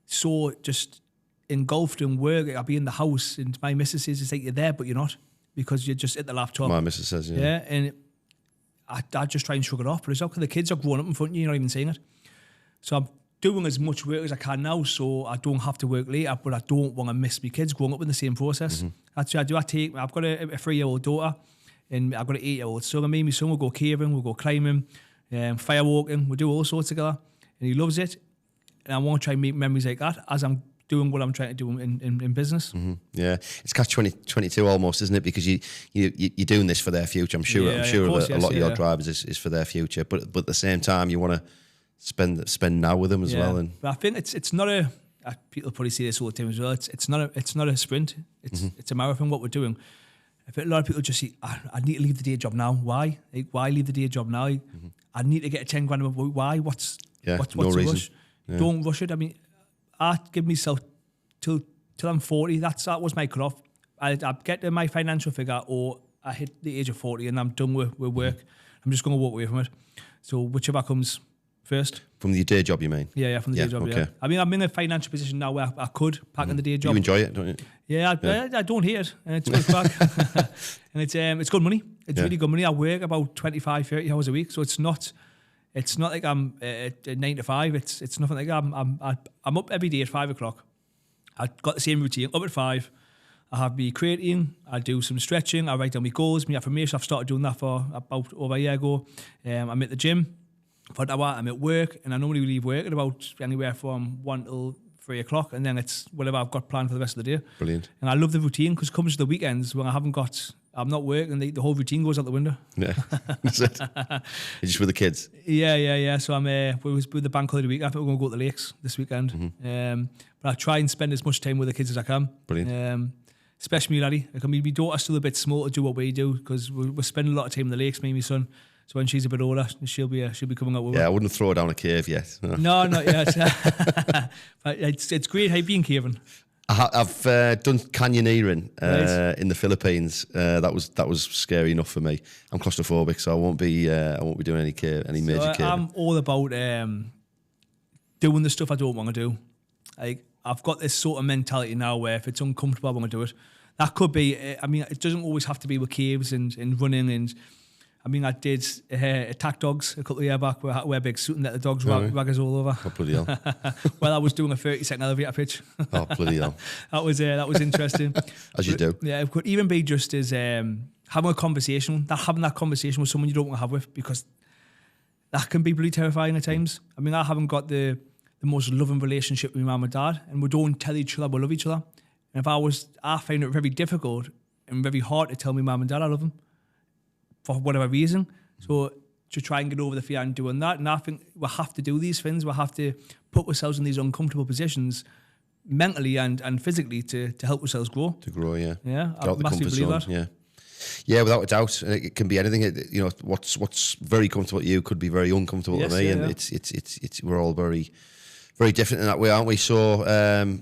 so just engulfed in work. I'll be in the house and my missus says, it's like you're there, but you're not because you're just at the laptop. My missus says, yeah. Yeah, and I just try and shrug it off. But it's okay, the kids are growing up in front of you, you're not even seeing it. So I'm doing as much work as I can now so I don't have to work later, but I don't want to miss my kids growing up in the same process. Actually, I've got a 3-year-old daughter and I've got an 8-year-old son. Me and my son will go caving, we'll go climbing, fire walking, we'll do all sorts together. And he loves it. And I want to try and make memories like that as I'm doing what I'm trying to do in business. Yeah, it's catch-22 almost, isn't it? Because you're doing this for their future. I'm sure a lot of your drivers is for their future. But at the same time, you want to spend now with them as well. And but I think it's not a people probably say this all the time as well. It's not a sprint. It's a marathon. What we're doing. I think a lot of people just say, I need to leave the day job now. Why? Why leave the day job now? I need to get a 10 grand. Why? What's no the reason. rush? Yeah. Don't rush it. I mean, I give myself till I'm 40. That was my cutoff. I get to my financial figure, or I hit the age of 40 and I'm done with work. I'm just going to walk away from it. So whichever comes first. From the day job, you mean? Yeah, from the day job. Okay. Yeah. I mean, I'm in a financial position now where I could pack in the day job. You enjoy it, don't you? Yeah, I don't hate it. It's good crack. And it's good money. It's really good money. I work about 25, 30 hours a week, so it's not like I'm 9 to 5. It's nothing like that. I'm up every day at 5 o'clock. I've got the same routine. Up at 5. I have me creating. I do some stretching. I write down my goals, my affirmation. I've started doing that for about over a year ago. I'm at the gym for an hour. I'm at work, and I normally leave work at about anywhere from 1 till 3 o'clock, and then it's whatever I've got planned for the rest of the day. Brilliant. And I love the routine because it comes to the weekends when I'm not working, the whole routine goes out the window. Yeah, that's it. You're just with the kids. Yeah. So I'm with the bank holiday week. I think we're going to go to the lakes this weekend. But I try and spend as much time with the kids as I can. Brilliant. Especially me, laddie. Like, I mean, my daughter's still a bit small to do what we do because we're spending a lot of time in the lakes, me and my son. So when she's a bit older, she'll be coming out with I wouldn't throw her down a cave yet. No, not yet. But it's great. How you been, Kevin? I've done canyoneering in the Philippines. That was scary enough for me. I'm claustrophobic, so I won't be doing any major caving. I'm all about doing the stuff I don't want to do. Like, I've got this sort of mentality now where if it's uncomfortable, I want to do it. That could be. I mean, it doesn't always have to be with caves and running and. I mean, I did attack dogs a couple of years back where I wear a big suit and let the dogs wag us all over. Oh, bloody hell. Well, I was doing a 30-second elevator pitch. Oh, bloody hell. That was interesting. As you do. Yeah, it could even be just as having a conversation, having that conversation with someone you don't want to have with, because that can be really terrifying at times. I mean, I haven't got the most loving relationship with my mum and dad, and we don't tell each other we love each other. And I find it very difficult and very hard to tell my mum and dad I love them. For whatever reason. So to try and get over the fear and doing that. And I think we have to do these things. We have to put ourselves in these uncomfortable positions mentally and physically to help ourselves grow. To grow, yeah. Yeah, I massively believe that. Yeah. Yeah, without a doubt. It can be anything. You know, what's very comfortable to you could be very uncomfortable to me. And it's we're all very, very different in that way, aren't we? So,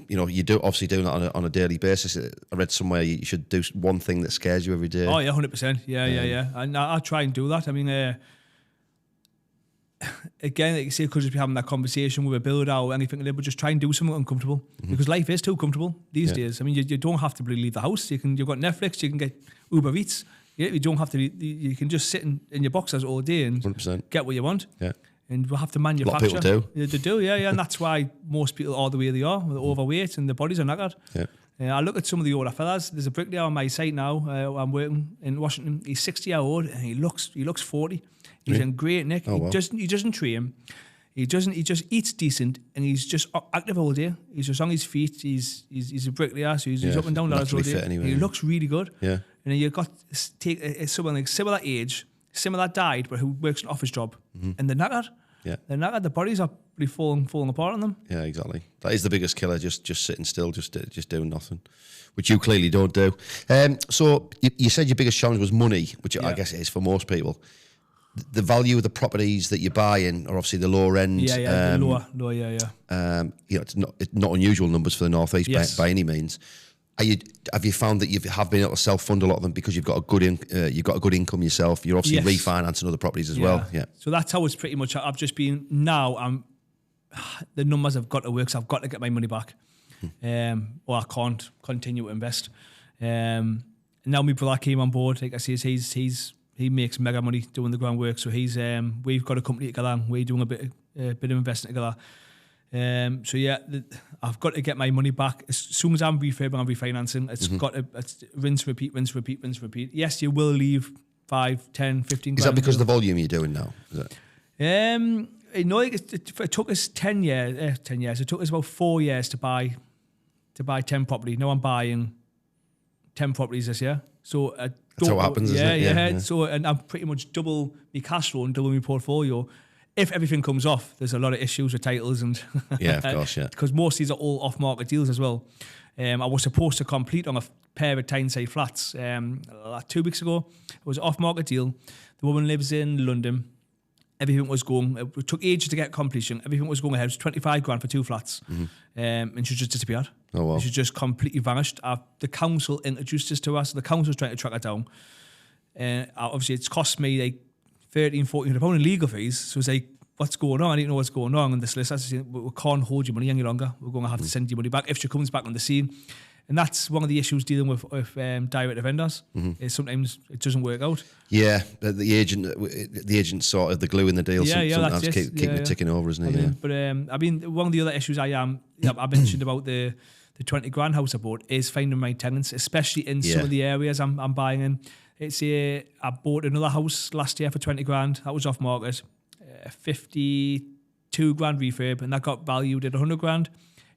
you know, you do obviously doing that on a daily basis. I read somewhere you should do one thing that scares you every day. Oh yeah, 100%. Yeah. And I try and do that. I mean, again, like you say, could just be having that conversation with a builder or anything, but just try and do something uncomfortable because life is too comfortable these days. I mean, you don't have to really leave the house. You've got Netflix, you can get Uber Eats. You don't have to. You can just sit in your boxers all day and 100%. get what you want. Yeah. And we'll have to manufacture. A lot of people do. Yeah, they do, yeah. And that's why most people are the way they are, they're overweight and their bodies are knackered. Yeah. I look at some of the older fellas. There's a bricklayer on my site now. I'm working in Washington. He's 60-year-old and he looks 40. He's in great nick. Oh, wow. He doesn't train. He just eats decent and he's just active all day. He's just on his feet. He's a bricklayer, so he's up and down ladders all day. Anyway, he looks really good. Yeah. And then you've got someone like similar age, similar died, but who works an office job, and they're knackered. Yeah. They're knackered. The bodies are really falling apart on them. Yeah, exactly. That is the biggest killer. Just sitting still, just doing nothing, which you clearly don't do. So you said your biggest challenge was money, which I guess it is for most people. The value of the properties that you're buying are obviously the lower end. Yeah, lower, yeah. It's not unusual numbers for the Northeast by any means. Have you found that you have been able to self-fund a lot of them because you've got a good income yourself? You're obviously refinancing other properties as well. Yeah. So that's how it's pretty much. I've just been the numbers have got to work. So I've got to get my money back, or I can't continue to invest. Now my brother came on board. Like I say, he makes mega money doing the groundwork. So we've got a company together. And we're doing a bit of investing together. So yeah, I've got to get my money back as soon as I'm refurbing and refinancing. It's got to rinse, repeat. Yes, you will leave 5, 10, 15 grand. Is that because of the volume you're doing now? Is it? No, it took us 10 years. 10 years. It took us about 4 years to buy 10 properties. Now I'm buying 10 properties this year. So that's how it happens, isn't it? Yeah. So and I'm pretty much double my cash flow and double my portfolio. If everything comes off, there's a lot of issues with titles and yeah, of course, yeah. Because most of these are all off-market deals as well. I was supposed to complete on a pair of Tyneside flats 2 weeks ago. It was an off-market deal. The woman lives in London. Everything was going. It took ages to get completion. Everything was going ahead. It was 25 grand for 2 flats, and she just disappeared. Oh wow! She just completely vanished. The council introduced us to us. The council's trying to track her down. Obviously, it's cost me like £1,300-1,400 in legal fees. So it's like, what's going on? I didn't know what's going on. And the solicitor said, we can't hold your money any longer. We're going to have to send your money back if she comes back on the scene. And that's one of the issues dealing with direct to vendors. Is sometimes it doesn't work out. Yeah, the agent's sort of the glue in the deal. Sometimes keeping it ticking over, isn't it? I mean, one of the other issues I mentioned about the 20 grand house I bought is finding my tenants, especially in some of the areas I'm buying in. I bought another house last year for 20 grand. That was off market. 52 grand refurb, and that got valued at 100 grand.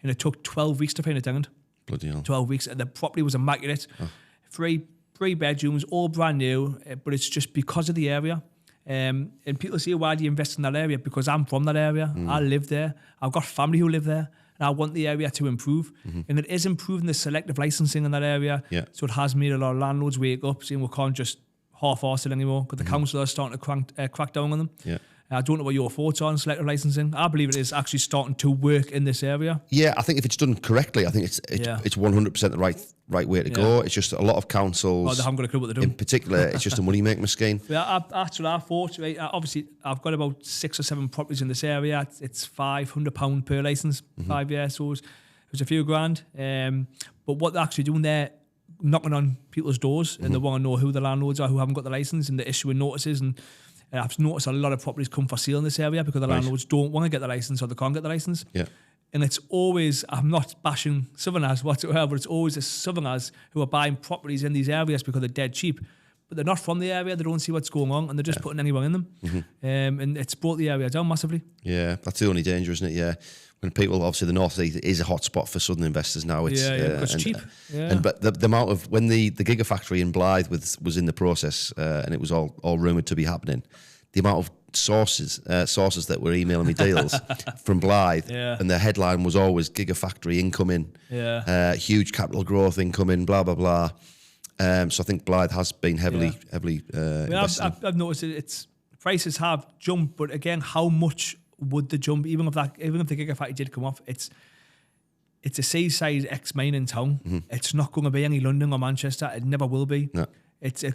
And it took 12 weeks to find a tenant. Bloody hell. 12 weeks. And the property was immaculate. Oh. Three bedrooms, all brand new, but it's just because of the area. And people say, why do you invest in that area? Because I'm from that area. I live there. I've got family who live there. And I want the area to improve. And it is improving the selective licensing in that area. Yeah. So it has made a lot of landlords wake up, saying we can't just half-arse it anymore, because the council are starting to crack down on them. Yeah. I don't know what your thoughts are on selective licensing. I believe it is actually starting to work in this area. Yeah, I think if it's done correctly, I think it's 100% the right way to go. It's just a lot of councils. They haven't got a clue what they're doing. In particular, it's just a money-making scheme. Yeah, that's what I thought. Right? Obviously, I've got about 6 or 7 properties in this area. It's £500 per licence, 5 years. So it was a few grand. But what they're actually doing there, knocking on people's doors, and they want to know who the landlords are who haven't got the licence, and they're issuing notices. And I've noticed a lot of properties come for sale in this area because the landlords don't want to get the licence or they can't get the licence. Yeah. And it's always, I'm not bashing Southerners whatsoever, but it's always the Southerners who are buying properties in these areas because they're dead cheap. But they're not from the area, they don't see what's going on, and they're just putting anyone in them. And it's brought the area down massively. Yeah, that's the only danger, isn't it? Yeah. When people, obviously the North East is a hot spot for southern investors now. It's, it's cheap. But the amount of, when the Gigafactory in Blythe was in the process, and it was all rumoured to be happening, the amount of sources that were emailing me deals from Blythe, and the headline was always Gigafactory incoming, huge capital growth incoming, blah, blah, blah. So I think Blythe has been heavily invested. I've noticed it's prices have jumped, but again, how much would the jump? Even if the Gigafactory did come off, it's a seaside ex-mining town. It's not going to be any London or Manchester. It never will be. No.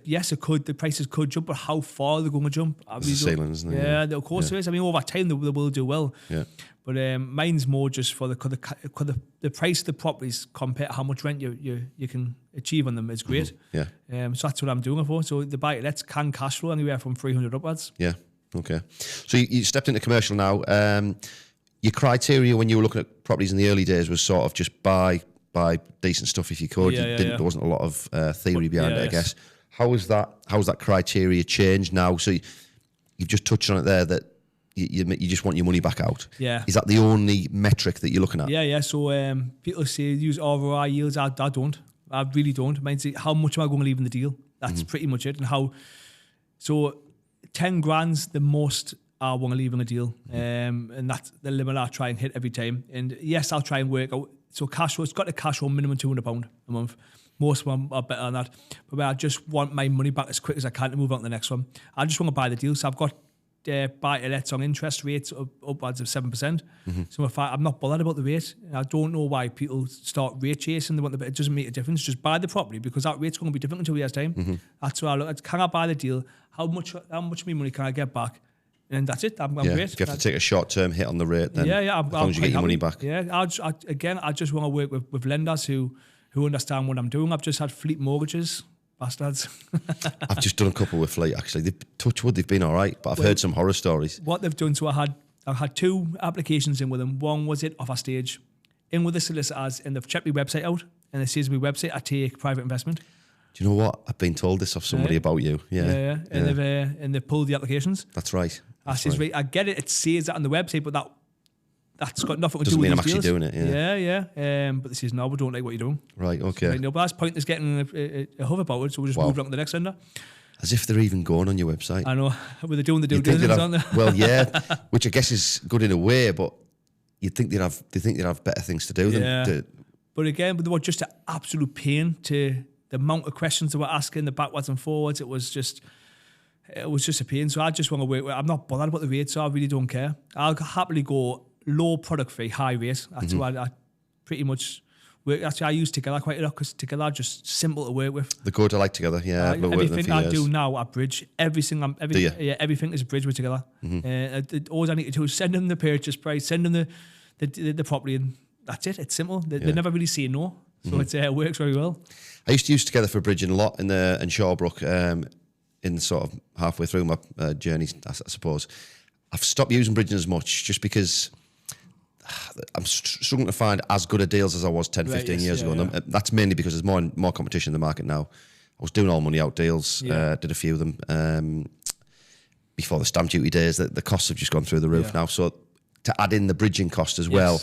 yes, it could. The prices could jump, but how far they're going to jump? There's a ceiling, isn't there? Yeah, of course there is. I mean, over time they will do well. Yeah. But mine's more just for the price of the properties compared to how much rent you can achieve on them is great. Yeah. So that's what I'm doing it for. So the buy-to-lets can cash flow anywhere from 300 upwards. Yeah. Okay. So you stepped into commercial now. Your criteria when you were looking at properties in the early days was sort of just buy decent stuff if you could. There wasn't a lot of theory behind it, I guess. How has that criteria changed now? So you've just touched on it there that you just want your money back out. Yeah. Is that the only metric that you're looking at? Yeah. So people say use ROI yields. I don't. I really don't. I mean, how much am I going to leave in the deal? That's pretty much it. And so 10 grand's the most I want to leave in a deal. And that's the limit I try and hit every time. And yes, I'll try and work out. So cash flow, it's got a cash flow minimum £200 a month. Most of them are better than that. But I just want my money back as quick as I can to move on to the next one. I just want to buy the deal. So I've got buy-to-lets on interest rates upwards of 7%. So if I'm not bothered about the rate. I don't know why people start rate chasing. It doesn't make a difference. Just buy the property because that rate's going to be different in 2 years' time. That's what I look at. Can I buy the deal? How much of my money can I get back? And that's it. I'm great. If you have to take a short-term hit on the rate, then as long as you get your money back. Yeah, I just want to work with lenders who understand what I'm doing. I've just had fleet mortgages, bastards. I've just done a couple with fleet, actually. Touch wood, they've been all right, but I've heard some horror stories. What they've done, so I had 2 applications in with them. One was at offer stage, in with the solicitors, and they've checked my website out, and it says my website, I take private investment. Do you know what? I've been told this of somebody about you. Yeah. And they've pulled the applications. That's right. I says, right, I get it. It says that on the website, but that's got nothing to do Doesn't with mean I'm these actually deals. doing it. Yeah. But they says, no, we don't like what you're doing. Right, okay. So, no, but that's pointless getting a huff about it, so we'll just move on to the next lender. As if they're even going on your website. I know. Well, they're doing the due diligence, aren't they? Well, yeah, which I guess is good in a way, but you'd think they'd have better things to do than But again, they were just an absolute pain to the amount of questions they were asking, the backwards and forwards. It was just a pain. So I just want to work with. I'm not bothered about the rate, so I really don't care. I'll happily go low product fee, high rate. That's why I pretty much work. Actually, I use Together quite a lot because Together are just simple to work with. The good I like Together, yeah. Everything I do now, I bridge. Everything is bridged with Together. All I need to do is send them the purchase price, send them the property, and that's it. It's simple. They never really say no. So it works very well. I used to use Together for bridging a lot in Shawbrook, in sort of halfway through my journey, I suppose. I've stopped using bridging as much just because I'm struggling to find as good a deals as I was 10, 15 years ago. And that's mainly because there's more competition in the market now. I was doing all money out deals, did a few of them before the stamp duty days. The costs have just gone through the roof now. So to add in the bridging cost as well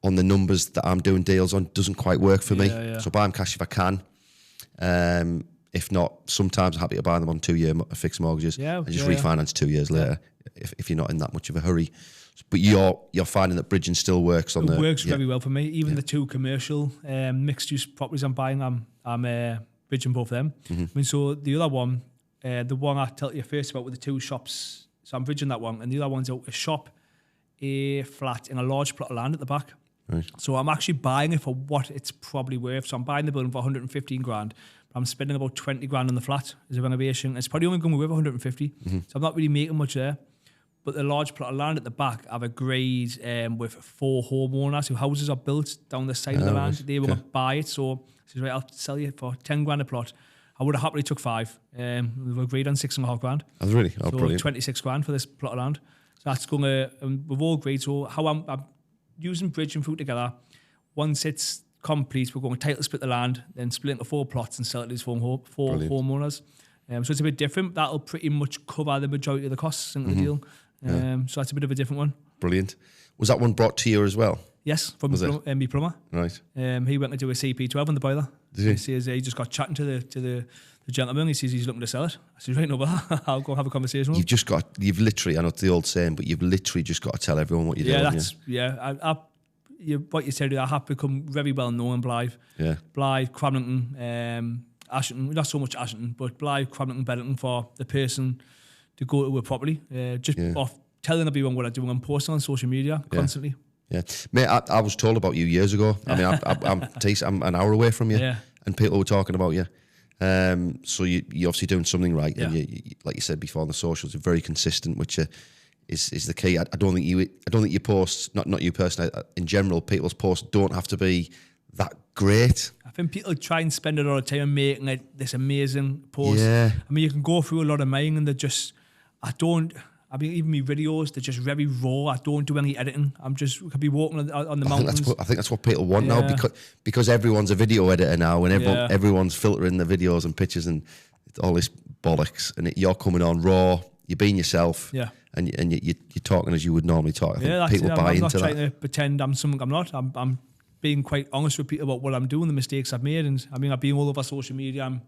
on the numbers that I'm doing deals on doesn't quite work for me. So buy them cash if I can. If not, sometimes I'm happy to buy them on 2-year fixed mortgages and just refinance 2 years later if you're not in that much of a hurry. But you're finding that bridging still works on It works very well for me. Even the 2 commercial mixed-use properties I'm buying, I'm bridging both of them. I mean, so the other one, the one I told you first about with the 2 shops, so I'm bridging that one, and the other one's a shop, a flat, in a large plot of land at the back. Right. So I'm actually buying it for what it's probably worth. So I'm buying the building for 115 grand. But I'm spending about 20 grand on the flat as a renovation. It's probably only going to be worth 150. So I'm not really making much there. But the large plot of land at the back, I've agreed with 4 homeowners whose houses are built down the side of the land. They were going to buy it. So I said, right, I'll sell you for 10 grand a plot. I would have happily took 5. We've agreed on 6.5 grand. Oh, really? Oh, so brilliant. 26 grand for this plot of land. So that's going to, we've all agreed. So how I'm using bridge and fruit together. Once it's complete, we're going to title split the land, then split into 4 plots and sell it to these 4 homeowners. So it's a bit different. That'll pretty much cover the majority of the costs in the deal. So that's a bit of a different one. Brilliant. Was that one brought to you as well? Yes, from my plumber. Right. He went to do a CP12 on the boiler. Did he? He says he just got chatting to the gentleman. He says he's looking to sell it. I said, right, no, but I'll go have a conversation with him. You've literally, I know it's the old saying, but you've literally just got to tell everyone what you're doing. What you said, I have become very well known in Blythe. Yeah. Blythe, Cramlington, Ashington, not so much Ashington, but Blythe, Cramlington, Bedlington for the person to go to a property. Off telling everyone what I'm doing. I'm posting on social media constantly. Yeah, mate, I was told about you years ago. I mean, I'm an hour away from you, and people were talking about you. So you're obviously doing something right, and Yeah. you, like you said before on the socials, you're very consistent, which is the key. I don't think you post, not you personally, in general, people's posts don't have to be that great. I think people try and spend a lot of time making it this amazing post. Yeah. I mean, you can go through a lot of mine and they're just, even my videos, they're just very raw. I don't do any editing. Could be walking on the mountains. I think that's what people want now, Yeah. because everyone's a video editor now, and Yeah. everyone's filtering the videos and pictures and all this bollocks, and you're coming on raw, you're being yourself, Yeah. and you're talking as you would normally talk. I think That's people it. buy I'm not into trying that. to pretend I'm something I'm not. I'm being quite honest with people about what I'm doing, the mistakes I've made. And I mean, I've been all over social media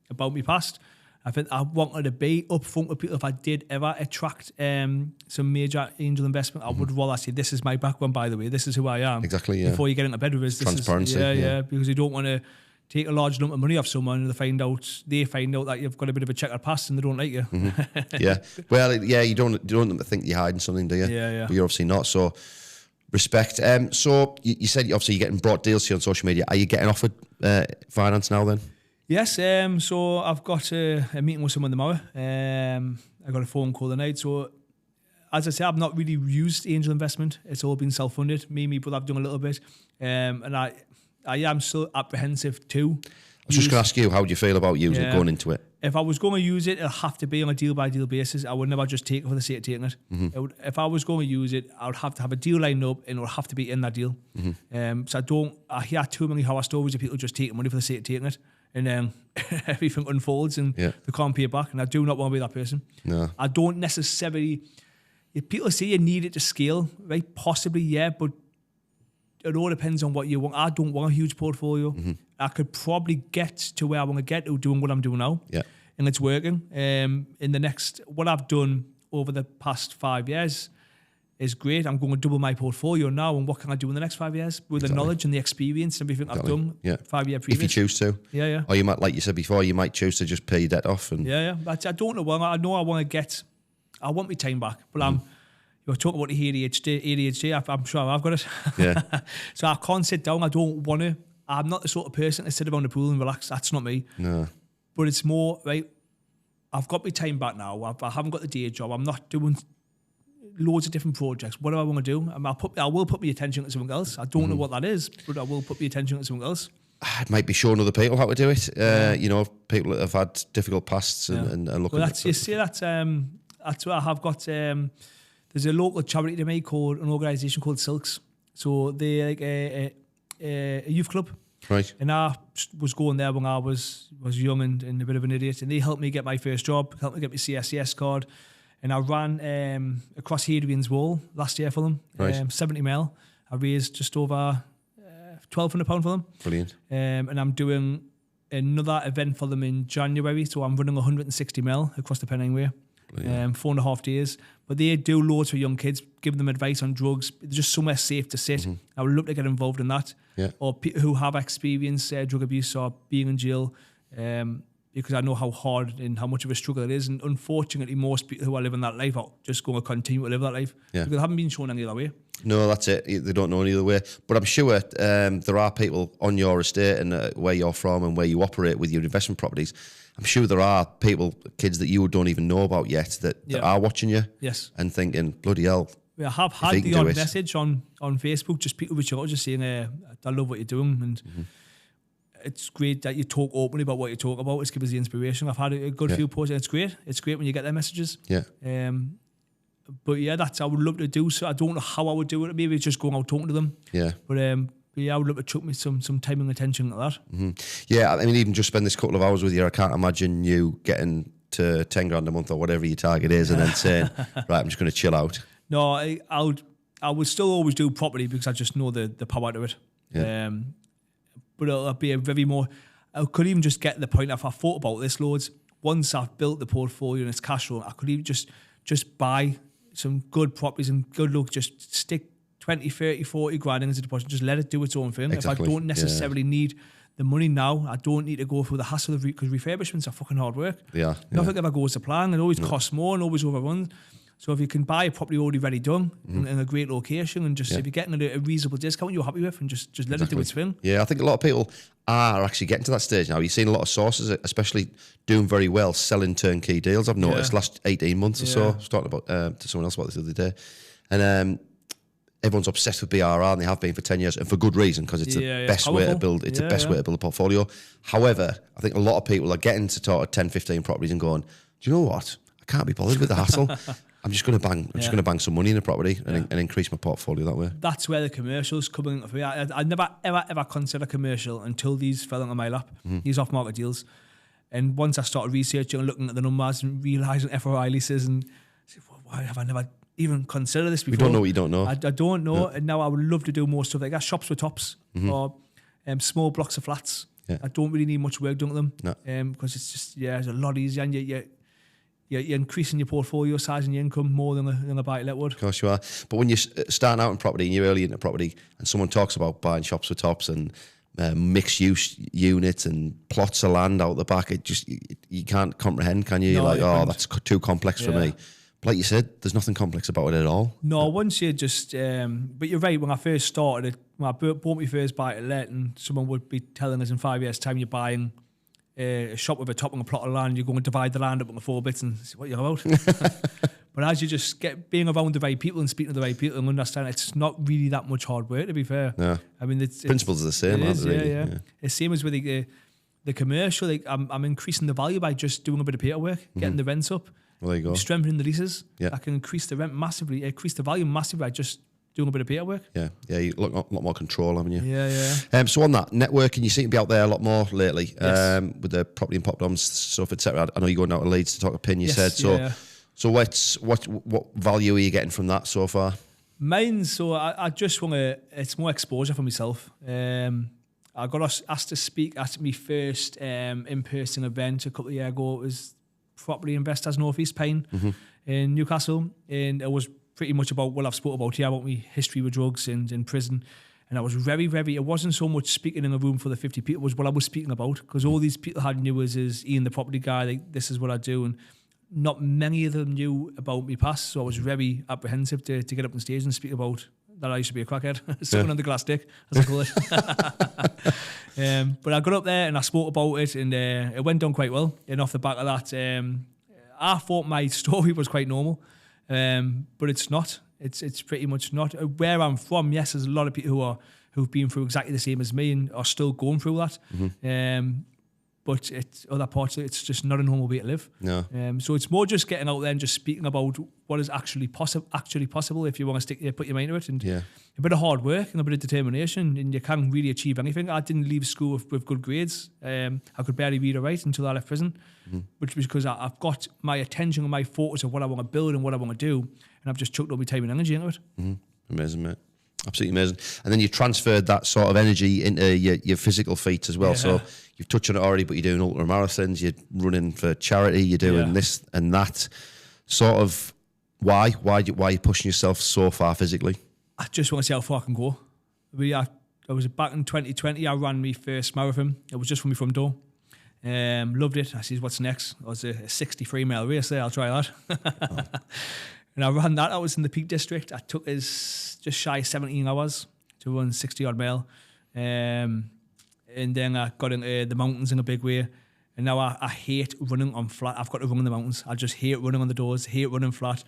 about my past. I think I wanted to be upfront with people. If I did ever attract some major angel investment, I would rather say, this is my background, by the way. This is who I am. Exactly, yeah. Before you get into bed with us. Transparency, Yeah, because you don't want to take a large lump of money off someone and they find out that you've got a bit of a checkered past and they don't like you. Yeah. Well, yeah, you don't think you're hiding something, do you? Yeah. But you're obviously not. So respect. So you said obviously you're getting brought deals here on social media. Are you getting offered finance now then? Yes, so I've got a meeting with someone tomorrow. I got a phone call tonight. So, as I say, I've not really used angel investment. It's all been self-funded. Me and my brother have done a little bit. And I am still apprehensive too. I was just going to ask you, how do you feel about using it, going into it? If I was going to use it, it'll have to be on a deal-by-deal basis. I would never just take it for the sake of taking it. If I was going to use it, I would have to have a deal lined up and it would have to be in that deal. So I hear too many horror stories of people just taking money for the sake of taking it. And then everything unfolds and they can't pay it back. And I do not want to be that person. No. I don't necessarily... If people say you need it to scale, right? Possibly, yeah, but it all depends on what you want. I don't want a huge portfolio. I could probably get to where I want to get to doing what I'm doing now. Yeah. And it's working. What I've done over the past 5 years is great. I'm going to double my portfolio now. And what can I do in the next 5 years with the knowledge and the experience and everything I've done 5 year previous? If you choose to. Yeah. Or you might, like you said before, you might choose to just pay your debt off. And Yeah. But I don't know. Well, I know I want my time back. But you're talking about the ADHD. I'm sure I've got it. Yeah. So I can't sit down. I don't want to. I'm not the sort of person to sit around the pool and relax. That's not me. No. But it's more, right, I've got my time back now. I haven't got the day job. I'm not doing loads of different projects. What do I want to do? I will put my attention to something else. I don't know what that is, but I will put my attention to something else. It might be showing other people how to do it. People that have had difficult pasts and looking Well, at you see, that's what I have got. There's a local charity to me called an organisation called Silks. So they're like a youth club. Right. And I was going there when I was young and a bit of an idiot. And they helped me get my first job, helped me get my CSCS card. And I ran across Hadrian's Wall last year for them, Right. 70 mil. I raised just over £1,200 for them. Brilliant. And I'm doing another event for them in January. So I'm running 160 mil across the Pennine Way. 4.5 days. But they do loads for young kids, giving them advice on drugs. It's just somewhere safe to sit. I would love to get involved in that. Yeah. Or people who have experienced drug abuse or being in jail, because I know how hard and how much of a struggle it is. And unfortunately, most people who are living that life are just going to continue to live that life because they haven't been shown any other way. No, that's it. They don't know any other way. But I'm sure there are people on your estate and where you're from and where you operate with your investment properties. I'm sure there are kids that you don't even know about yet that are watching you and thinking, bloody hell. I have had the odd message on Facebook, just people reaching out, just saying, I love what you're doing. And it's great that you talk openly about what you talk about. It's given us the inspiration. I've had a good few posts, and it's great. It's great when you get their messages. Yeah. But yeah, I would love to do so. I don't know how I would do it. Maybe just going out talking to them. Yeah. But I would love to chuck me some time and attention like that. Yeah, I mean, even just spend this couple of hours with you, I can't imagine you getting to 10 grand a month or whatever your target is and then saying, right, I'm just going to chill out. No, I would still always do property because I just know the power to it. Yeah. But it'll be a very more... I could even just get to the point, if I thought about this loads, once I've built the portfolio and it's cash flow, I could even just buy some good properties and good luck, just stick 20, 30, 40 grand in as a deposit, just let it do its own thing. Exactly. If I don't necessarily need the money now, I don't need to go through the hassle of because refurbishments are fucking hard work. Yeah. Nothing ever goes to plan. It always costs more and always overruns. So if you can buy a property already ready done in a great location, and just if you're getting a reasonable discount you're happy with, and just let it do its thing. Yeah, I think a lot of people are actually getting to that stage now. You're seeing a lot of sources, especially doing very well, selling turnkey deals. I've noticed last 18 months or so. I was talking about to someone else about this the other day. And everyone's obsessed with BRR, and they have been for 10 years, and for good reason, because it's the best way to build. It's the best way to build a portfolio. However, I think a lot of people are getting to talk 10, 15 properties and going, do you know what? I can't be bothered with the hassle. I'm just going to bang. I'm just going to bang some money in a property and increase my portfolio that way. That's where the commercials come in for me. I never ever considered commercial until these fell into my lap. These off-market deals, and once I started researching and looking at the numbers and realising FOI leases, and I said, well, why have I never even considered this before? We don't know what you don't know. I don't know, and now I would love to do more stuff like that. Shops with tops or small blocks of flats. I don't really need much work done to them because it's just it's a lot easier, and you're increasing your portfolio size and your income more than a buy-to-let would. Of course you are. But when you're starting out in property and you're early into property and someone talks about buying shops with tops and mixed-use units and plots of land out the back, it just you can't comprehend, can you? You're like, that's too complex for me. But like you said, there's nothing complex about it at all. No, once you just... but you're right, when I first started, when I bought my first buy-to-let, and someone would be telling us in 5 years' time you're buying a shop with a top and a plot of land, you're going to divide the land up into 4 bits and see what you're about. But as you just get being around the right people and speaking to the right people and understand it's not really that much hard work, to be fair. Yeah. I mean, principles are the same, aren't they? Yeah. It's the same as with the commercial. Like I'm increasing the value by just doing a bit of paperwork, getting the rents up, well, there you go. strengthening the leases. Yeah. I can increase the rent massively, increase the value massively by just doing a bit of paperwork. Yeah, you look a lot more control, haven't you? Yeah. So on that, networking, you seem to be out there a lot more lately with the property and pop-doms stuff, etc. I know you're going out to Leeds to talk to Pin, you said. So what value are you getting from that so far? Mine, so I just want to, it's more exposure for myself. I got asked to speak at my first in-person event a couple of years ago. It was Property Investors North East Pine in Newcastle, and it was pretty much about what I've spoke about here, about my history with drugs and in prison. And I was very, it wasn't so much speaking in a room for the 50 people, it was what I was speaking about, because all these people had knew as Ian, the property guy, like, this is what I do. And not many of them knew about me past, so I was very apprehensive to get up on stage and speak about that I used to be a crackhead, sucking on the glass dick, as I call it. But I got up there and I spoke about it, and it went down quite well. And off the back of that, I thought my story was quite normal. But it's not. It's pretty much not. Where I'm from, yes, there's a lot of people who've been through exactly the same as me and are still going through that. But other parts of it, it's just not a normal way to live. No. So it's more just getting out there and just speaking about what is actually possible if you want to put your mind to it, and a bit of hard work and a bit of determination, and you can really achieve anything. I didn't leave school with good grades. I could barely read or write until I left prison, which was because I've got my attention and my focus of what I want to build and what I want to do, and I've just chucked all my time and energy into it. Amazing, mate. Absolutely amazing. And then you transferred that sort of energy into your physical feats as well. Yeah. So you've touched on it already, but you're doing ultra marathons, you're running for charity, you're doing this and that. Sort of why are you pushing yourself so far physically? I just want to see how far I can go. I was back in 2020. I ran my first marathon. It was just from my front door. Loved it. I said, what's next? It was a 63-mile race there. I'll try that. And I ran that. I was in the Peak District. I took us just shy of 17 hours to run 60-odd mile. And then I got into the mountains in a big way. And now I hate running on flat. I've got to run in the mountains. I just hate running on the doors, hate running flat.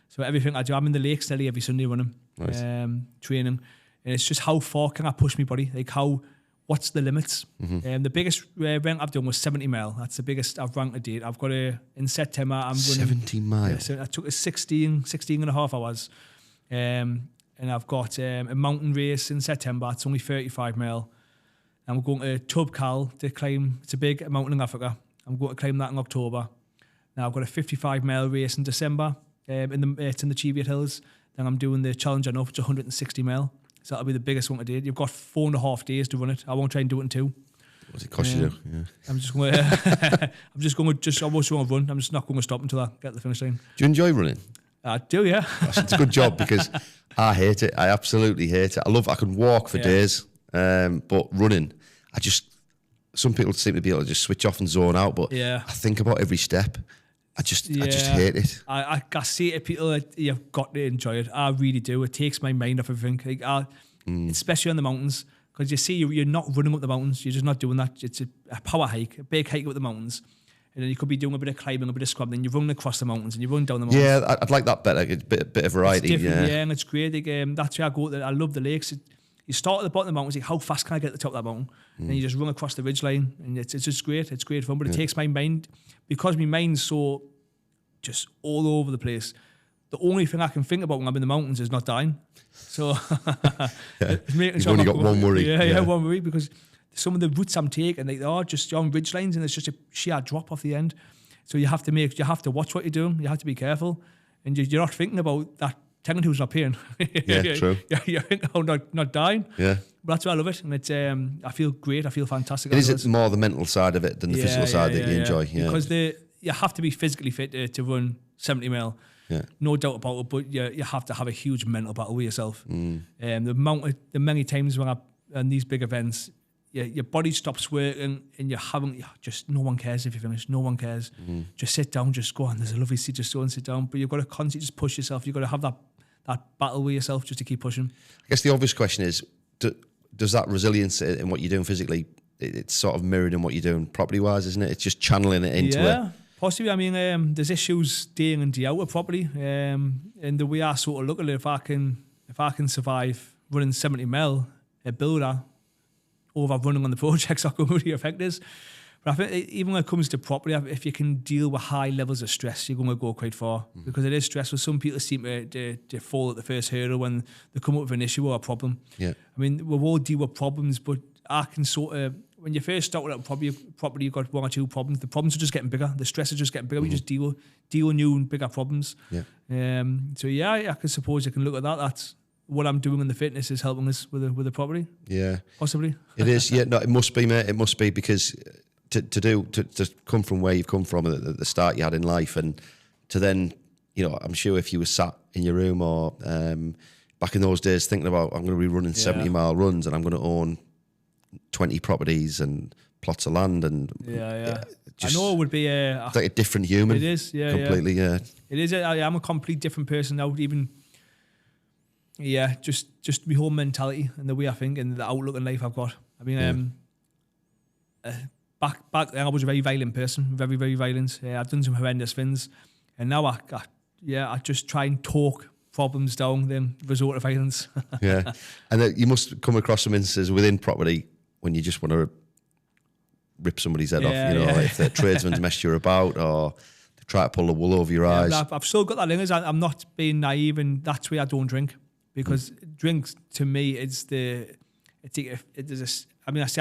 So everything I do, I'm in the lakes nearly every Sunday running, training. And it's just how far can I push my body? Like what's the limits? The biggest rank I've done was 70 mile. That's the biggest I've ranked to date. I've got in September, I'm running 70 miles. So I took 16 and a half hours. And I've got a mountain race in September. It's only 35 mile. And we're going to Tub Cal to climb. It's a big mountain in Africa. I'm going to climb that in October. Now I've got a 55 mile race in December. It's in the Cheviot Hills. Then I'm doing the Challenge Enough, which is 160 mile. So that'll be the biggest one to date. You've got 4.5 days to run it. I won't try and do it in 2. What does it cost you? Yeah. I'm just going to. I was going to run. I'm just not going to stop until I get to the finish line. Do you enjoy running? I do, yeah. It's a good job because I hate it. I absolutely hate it. I can walk for days, but running, some people seem to be able to just switch off and zone out. But I think about every step. I just hate it. I say to people that you've got to enjoy it. I really do. It takes my mind off everything. Like, especially on the mountains, because you see you're not running up the mountains. You're just not doing that. It's a power hike, a big hike up the mountains. And then you could be doing a bit of climbing, a bit of scrubbing, and you're running across the mountains and you're running down the mountains. Yeah, I'd like that better. A bit of variety. It's different, and it's great. Like, that's where I go. I love the lakes. You start at the bottom of the mountains, like, how fast can I get to the top of that mountain? And then you just run across the ridge line, and it's just great. It's great fun, but it takes my mind, because my mind's so just all over the place. The only thing I can think about when I'm in the mountains is not dying. So You've only got one worry. Yeah, one worry, because some of the routes I'm taking, they are just on ridge lines, and it's just a sheer drop off the end. So you have to watch what you're doing. You have to be careful, and you're not thinking about that. Technically, who's not paying? Yeah, true. You're thinking, oh, not dying. Yeah, but that's why I love it, and it's. I feel great. I feel fantastic. Is it more the mental side of it than the physical side that you enjoy? Yeah, because you have to be physically fit to run 70 mile. Yeah, no doubt about it. But you have to have a huge mental battle with yourself. The many times when on these big events, your body stops working, and just no one cares if you finish. No one cares. Just sit down. Just go on. There's a lovely seat. Just go and sit down. But you've got to constantly just push yourself. You've got to have that battle with yourself just to keep pushing. I guess the obvious question is, does that resilience in what you're doing physically, it's sort of mirrored in what you're doing property-wise, isn't it? It's just channeling it into it. Possibly. I mean, there's issues day in and day out with property, and the way I sort of look at it, if I can survive running 70 mile a builder over running on the projects, I can really affect this. But I think even when it comes to property, if you can deal with high levels of stress, you're going to go quite far, because it is stressful. Some people seem to fall at the first hurdle when they come up with an issue or a problem. Yeah. I mean, we all deal with problems, but I can sort of, when you first start with property, you've got one or two problems. The problems are just getting bigger. The stress is just getting bigger. We just deal with new and bigger problems. Yeah. So yeah, I can suppose you can look at that. That's what I'm doing in the fitness is helping us with the property. Yeah. Possibly. It is. Yeah. No, it must be, mate. It must be, because to come from where you've come from at the start you had in life, and to then, I'm sure if you were sat in your room or back in those days thinking about, I'm going to be running 70 mile runs and I'm going to own 20 properties and plots of land, and I know it would be it's like a different human. It is, completely. Yeah. It is. I am a complete different person now. Even just my whole mentality and the way I think and the outlook in life I've got. I mean, back then I was a very violent person, very, very violent. I've done some horrendous things, and now I just try and talk problems down, then resort to violence. Yeah, and you must come across some instances within property when you just want to rip somebody's head off. Like if the tradesman's messed you about, or they try to pull the wool over your eyes. I've still got that thing. I'm not being naive, and that's why I don't drink, because drinks to me I say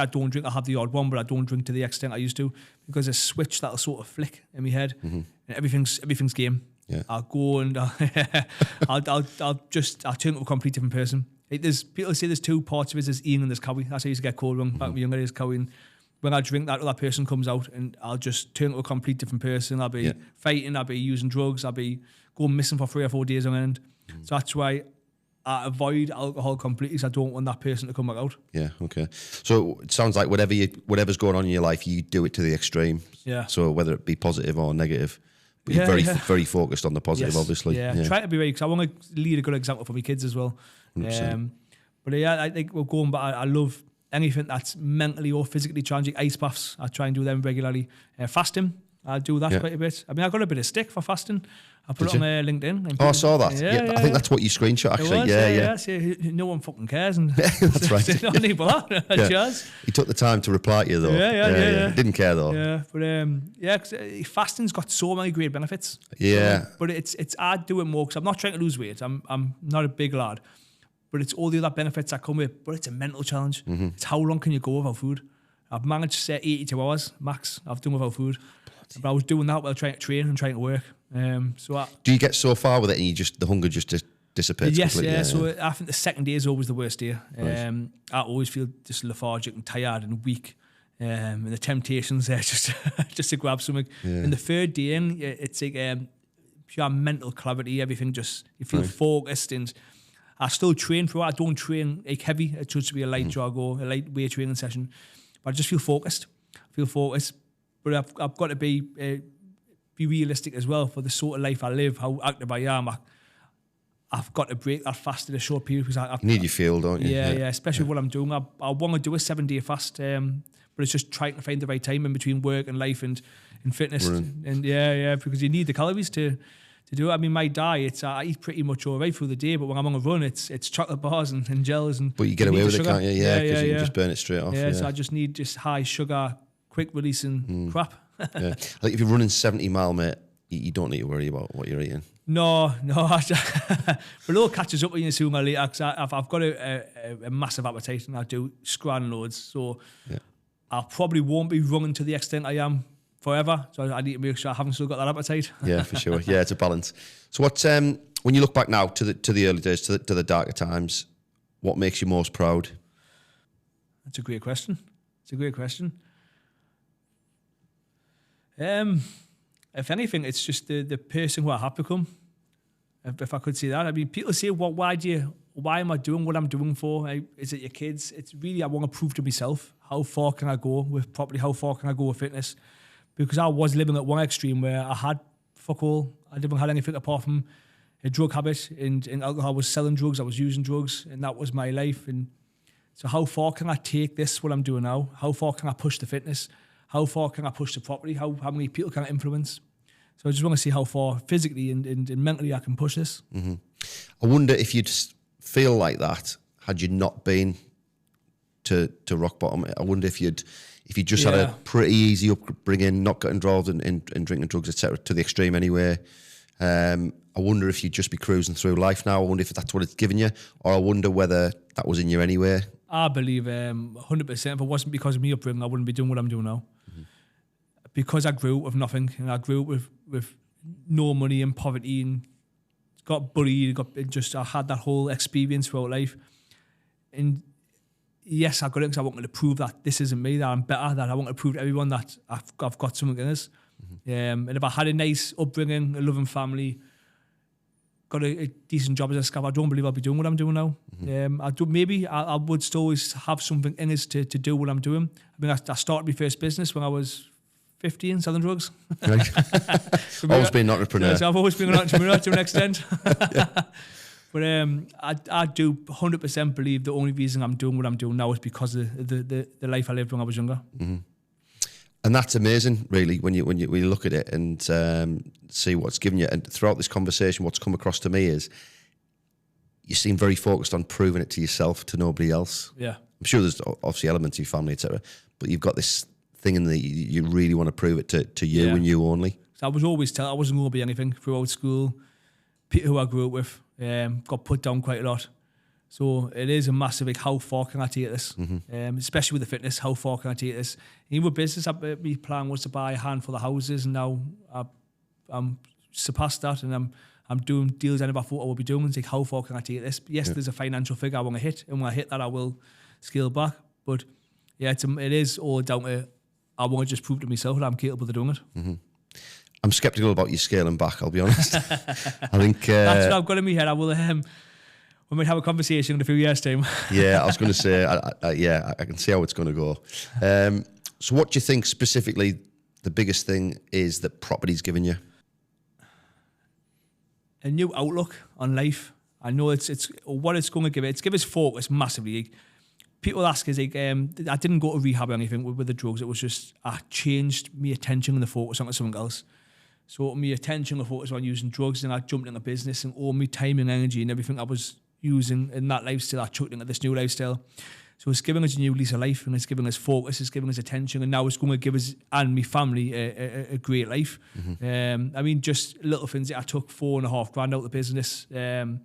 I don't drink. I have the odd one, but I don't drink to the extent I used to, because a switch that'll sort of flick in my head, and everything's game. Yeah. I'll go and I'll turn into a complete different person. There's people say there's two parts of it. There's Ian and there's Cowie. That's how I used to get called wrong back when we were younger. There's Cowie. And when I drink, that other person comes out, and I'll just turn into a complete different person. I'll be fighting. I'll be using drugs. I'll be going missing for 3 or 4 days on end. So that's why I avoid alcohol completely, because I don't want that person to come back out. Yeah, okay. So it sounds like whatever's going on in your life, you do it to the extreme. Yeah. So whether it be positive or negative, but you're very focused on the positive, obviously. Yeah, try to be very, because I want to lead a good example for my kids as well. But I think we're going back. I love anything that's mentally or physically challenging. Ice baths, I try and do them regularly. Fasting, I do that quite a bit. I mean, I got a bit of stick for fasting. I put it on LinkedIn. I saw that. I think that's what you screenshot, actually. So no one fucking cares. And that's right. He took the time to reply to you, though. Yeah. Didn't care, though. Yeah, but cause fasting's got so many great benefits. Yeah. But it's I do it more because I'm not trying to lose weight. I'm not a big lad. But it's all the other benefits that come with it. But it's a mental challenge. It's how long can you go without food? I've managed to set 82 hours max I've done without food. But I was doing that while trying to train and trying to work. Do you get so far with it and the hunger just dissipates completely? Yes, so I think the second day is always the worst day. Right. I always feel just lethargic and tired and weak. And the temptation's there just to grab something. Yeah. And the third day in, it's like pure mental clarity, everything you feel focused. And I still train for it. I don't train like heavy. It should be a light jog or a light weight training session. But I just feel focused. But I've got to be be realistic as well for the sort of life I live, how active I am. I've got to break that fast in a short period because you need your fuel, don't you? Yeah, especially what I'm doing. I want to do a 7-day fast, but it's just trying to find the right time in between work and life and fitness. And because you need the calories to do it. I mean, my diet, I eat pretty much all right through the day, but when I'm on a run, it's chocolate bars and gels. But you get away with it, can't you? Yeah, because you can yeah. just burn it straight off. Yeah, so I just need just high sugar, quick releasing crap. Yeah. Like if you're running 70 mile, mate, you don't need to worry about what you're eating. No. But it all catches up with you sooner or later because I've got a massive appetite and I do scran loads. So I probably won't be running to the extent I am forever. So I need to make sure I haven't still got that appetite. Yeah, for sure. Yeah, it's a balance. So what, when you look back now to the early days, to the darker times, what makes you most proud? That's a great question. If anything, it's just the person who I have become. If I could say that. I mean, people say, why am I doing what I'm doing for? Is it your kids? It's really, I want to prove to myself, how far can I go with property? How far can I go with fitness? Because I was living at one extreme where I had fuck all. I didn't have anything apart from a drug habit and alcohol. I was selling drugs, I was using drugs, and that was my life. And so how far can I take this, what I'm doing now? How far can I push the fitness? How far can I push the property? How many people can I influence? So I just want to see how far physically and mentally I can push this. Mm-hmm. I wonder if you'd feel like that had you not been to rock bottom. I wonder if you just had a pretty easy upbringing, not got involved in drinking drugs, etc., to the extreme anyway. I wonder if you'd just be cruising through life now. I wonder if that's what it's given you, or I wonder whether that was in you anyway. I believe 100%. If it wasn't because of me upbringing, I wouldn't be doing what I'm doing now. Mm-hmm. Because I grew up with nothing, and I grew up with no money and poverty, and got bullied. I had that whole experience throughout life, and yes, I got it because I wanted to prove that this isn't me, that I'm better, that I want to prove to everyone that I've got something in this. Mm-hmm. And if I had a nice upbringing, a loving family, got a decent job as a scav, I don't believe I'll be doing what I'm doing now. Mm-hmm. I would still always have something in us to do what I'm doing. I mean, I started my first business when I was 15, selling drugs. Right. Always been an entrepreneur. So I've always been an entrepreneur to an extent. But I do 100% believe the only reason I'm doing what I'm doing now is because of the life I lived when I was younger. Mm-hmm. And that's amazing, really, when you look at it and see what's given you. And throughout this conversation, what's come across to me is you seem very focused on proving it to yourself, to nobody else. Yeah, I'm sure there's obviously elements of your family, etc., but you've got this thing in that you really want to prove it to you and you only. So I was always told I wasn't going to be anything throughout school. People who I grew up with got put down quite a lot. So it is a massive, like, how far can I take this? Mm-hmm. Especially with the fitness, how far can I take this? Even with business, my plan was to buy a handful of houses, and now I'm surpassed that, and I'm doing deals I never thought I would be doing. It's like, how far can I take this? Yes, there's a financial figure I want to hit, and when I hit that, I will scale back. But yeah, it is all down to, I want to just prove to myself that I'm capable of doing it. Mm-hmm. I'm sceptical about you scaling back, I'll be honest. I think that's what I've got in my head. I will. We might have a conversation in a few years' time. Yeah, I was going to say, I can see how it's going to go. So what do you think specifically the biggest thing is that property's given you? A new outlook on life. I know it's what it's going to give it. It's give us focus massively. People ask us, like, I didn't go to rehab or anything with the drugs. It was just, I changed my attention and the focus onto something else. So my attention and focus on using drugs, and I jumped into business, and all my time and energy and everything I was using in that lifestyle, I chucked into this new lifestyle. So it's giving us a new lease of life, and it's giving us focus, it's giving us attention, and now it's going to give us and my family a great life. Mm-hmm. I mean, just little things. I took $4,500 out of the business earlier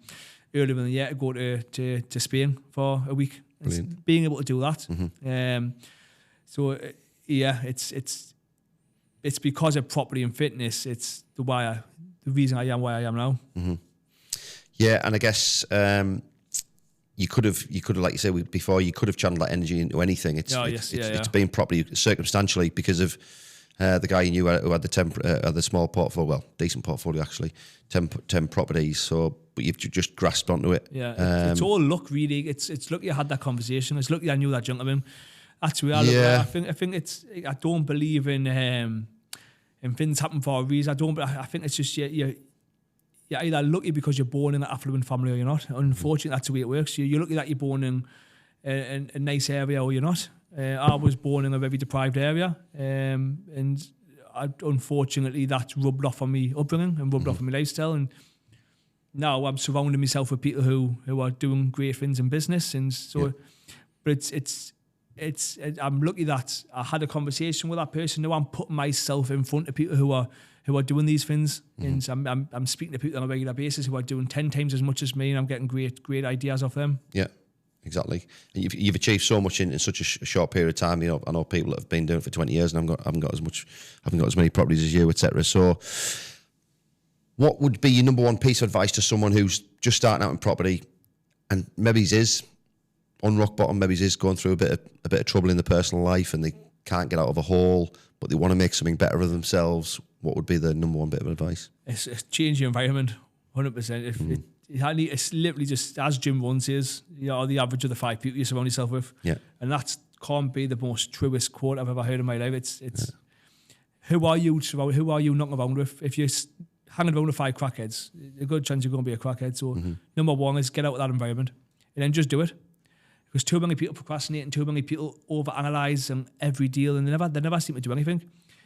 in the year to go to Spain for a week. Being able to do that. Mm-hmm. It's because of property and fitness. It's the reason I am where I am now. Mm-hmm. Yeah, and I guess you could have, like you said before, you could have channeled that energy into anything. It's been property circumstantially because of the guy you knew who had the small portfolio, well, decent portfolio actually, 10 properties. So, but you've just grasped onto it. Yeah, it's all luck, really. It's lucky I had that conversation. It's lucky I knew that gentleman. That's where I look at it. I think it's. I don't believe in and things happen for a reason. I think it's just you're either lucky because you're born in an affluent family or you're not. Unfortunately, that's the way it works. You're lucky that you're born in a nice area or you're not. I was born in a very deprived area, and unfortunately that's rubbed off on me upbringing and rubbed off on my lifestyle. And now I'm surrounding myself with people who are doing great things in business, and so. But it's I'm lucky that I had a conversation with that person. Now I'm putting myself in front of people who are doing these things, and I'm speaking to people on a regular basis who are doing 10 times as much as me, and I'm getting great ideas off them. Yeah. Exactly. And you've achieved so much in such a short period of time. You know, I know people that have been doing it for 20 years and haven't got as many properties as you, etc. So what would be your number one piece of advice to someone who's just starting out in property and maybe is on rock bottom, maybe is going through a bit of trouble in their personal life and they can't get out of a hole, but they want to make something better of themselves? What would be the number one bit of advice? It's change your environment, 100%. It's literally just, as Jim once says, you're the average of the 5 people you surround yourself with. Yeah. And that can't be the most truest quote I've ever heard in my life. It's who are you knocking around with? If you're hanging around with 5 crackheads, a good chance you're going to be a crackhead. So number one is get out of that environment and then just do it. Because too many people procrastinate and too many people overanalyze every deal and they never seem to do anything.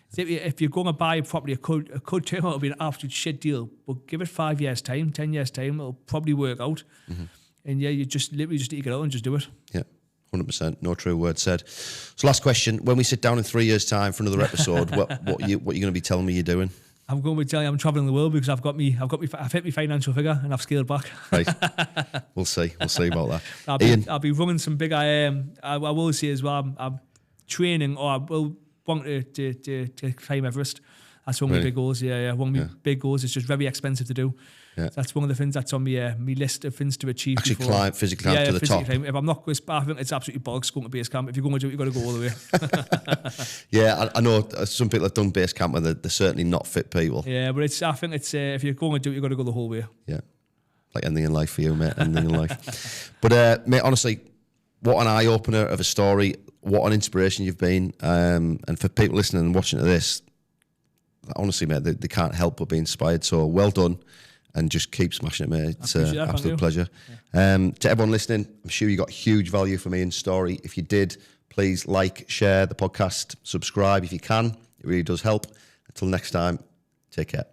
So if you're going to buy a property, it could turn out to be an absolute shit deal, but give it 5 years' time, 10 years' time, it'll probably work out. And you just literally just need to get out and just do it. Yeah, 100%. No true word said. So last question, when we sit down in 3 years' time for another episode, what are you going to be telling me you're doing? I'm going to be telling you I'm travelling the world because I've hit my financial figure and I've scaled back. Right. We'll see about that. I'll be running some big, I will say as well, I'm training, or I will want to climb Everest. That's one of my big goals. Yeah. One of my big goals. It's just very expensive to do. Yeah. So that's one of the things that's on my list of things to achieve. Actually, physically climb to the top. Climb. If I'm not going, I think it's absolutely bollocks going to base camp. If you're going to do it, you've got to go all the way. Yeah, I know some people have done base camp and they're certainly not fit people. Yeah, but I think it's if you're going to do it, you've got to go the whole way. Yeah, like anything in life for you, mate. Anything in life. But mate, honestly, what an eye opener of a story. What an inspiration you've been. And for people listening and watching to this, honestly, mate, they can't help but be inspired. So well done. And just keep smashing it, mate. It's an absolute pleasure. Yeah. To everyone listening, I'm sure you got huge value from Ian's story. If you did, please like, share the podcast, subscribe if you can. It really does help. Until next time, take care.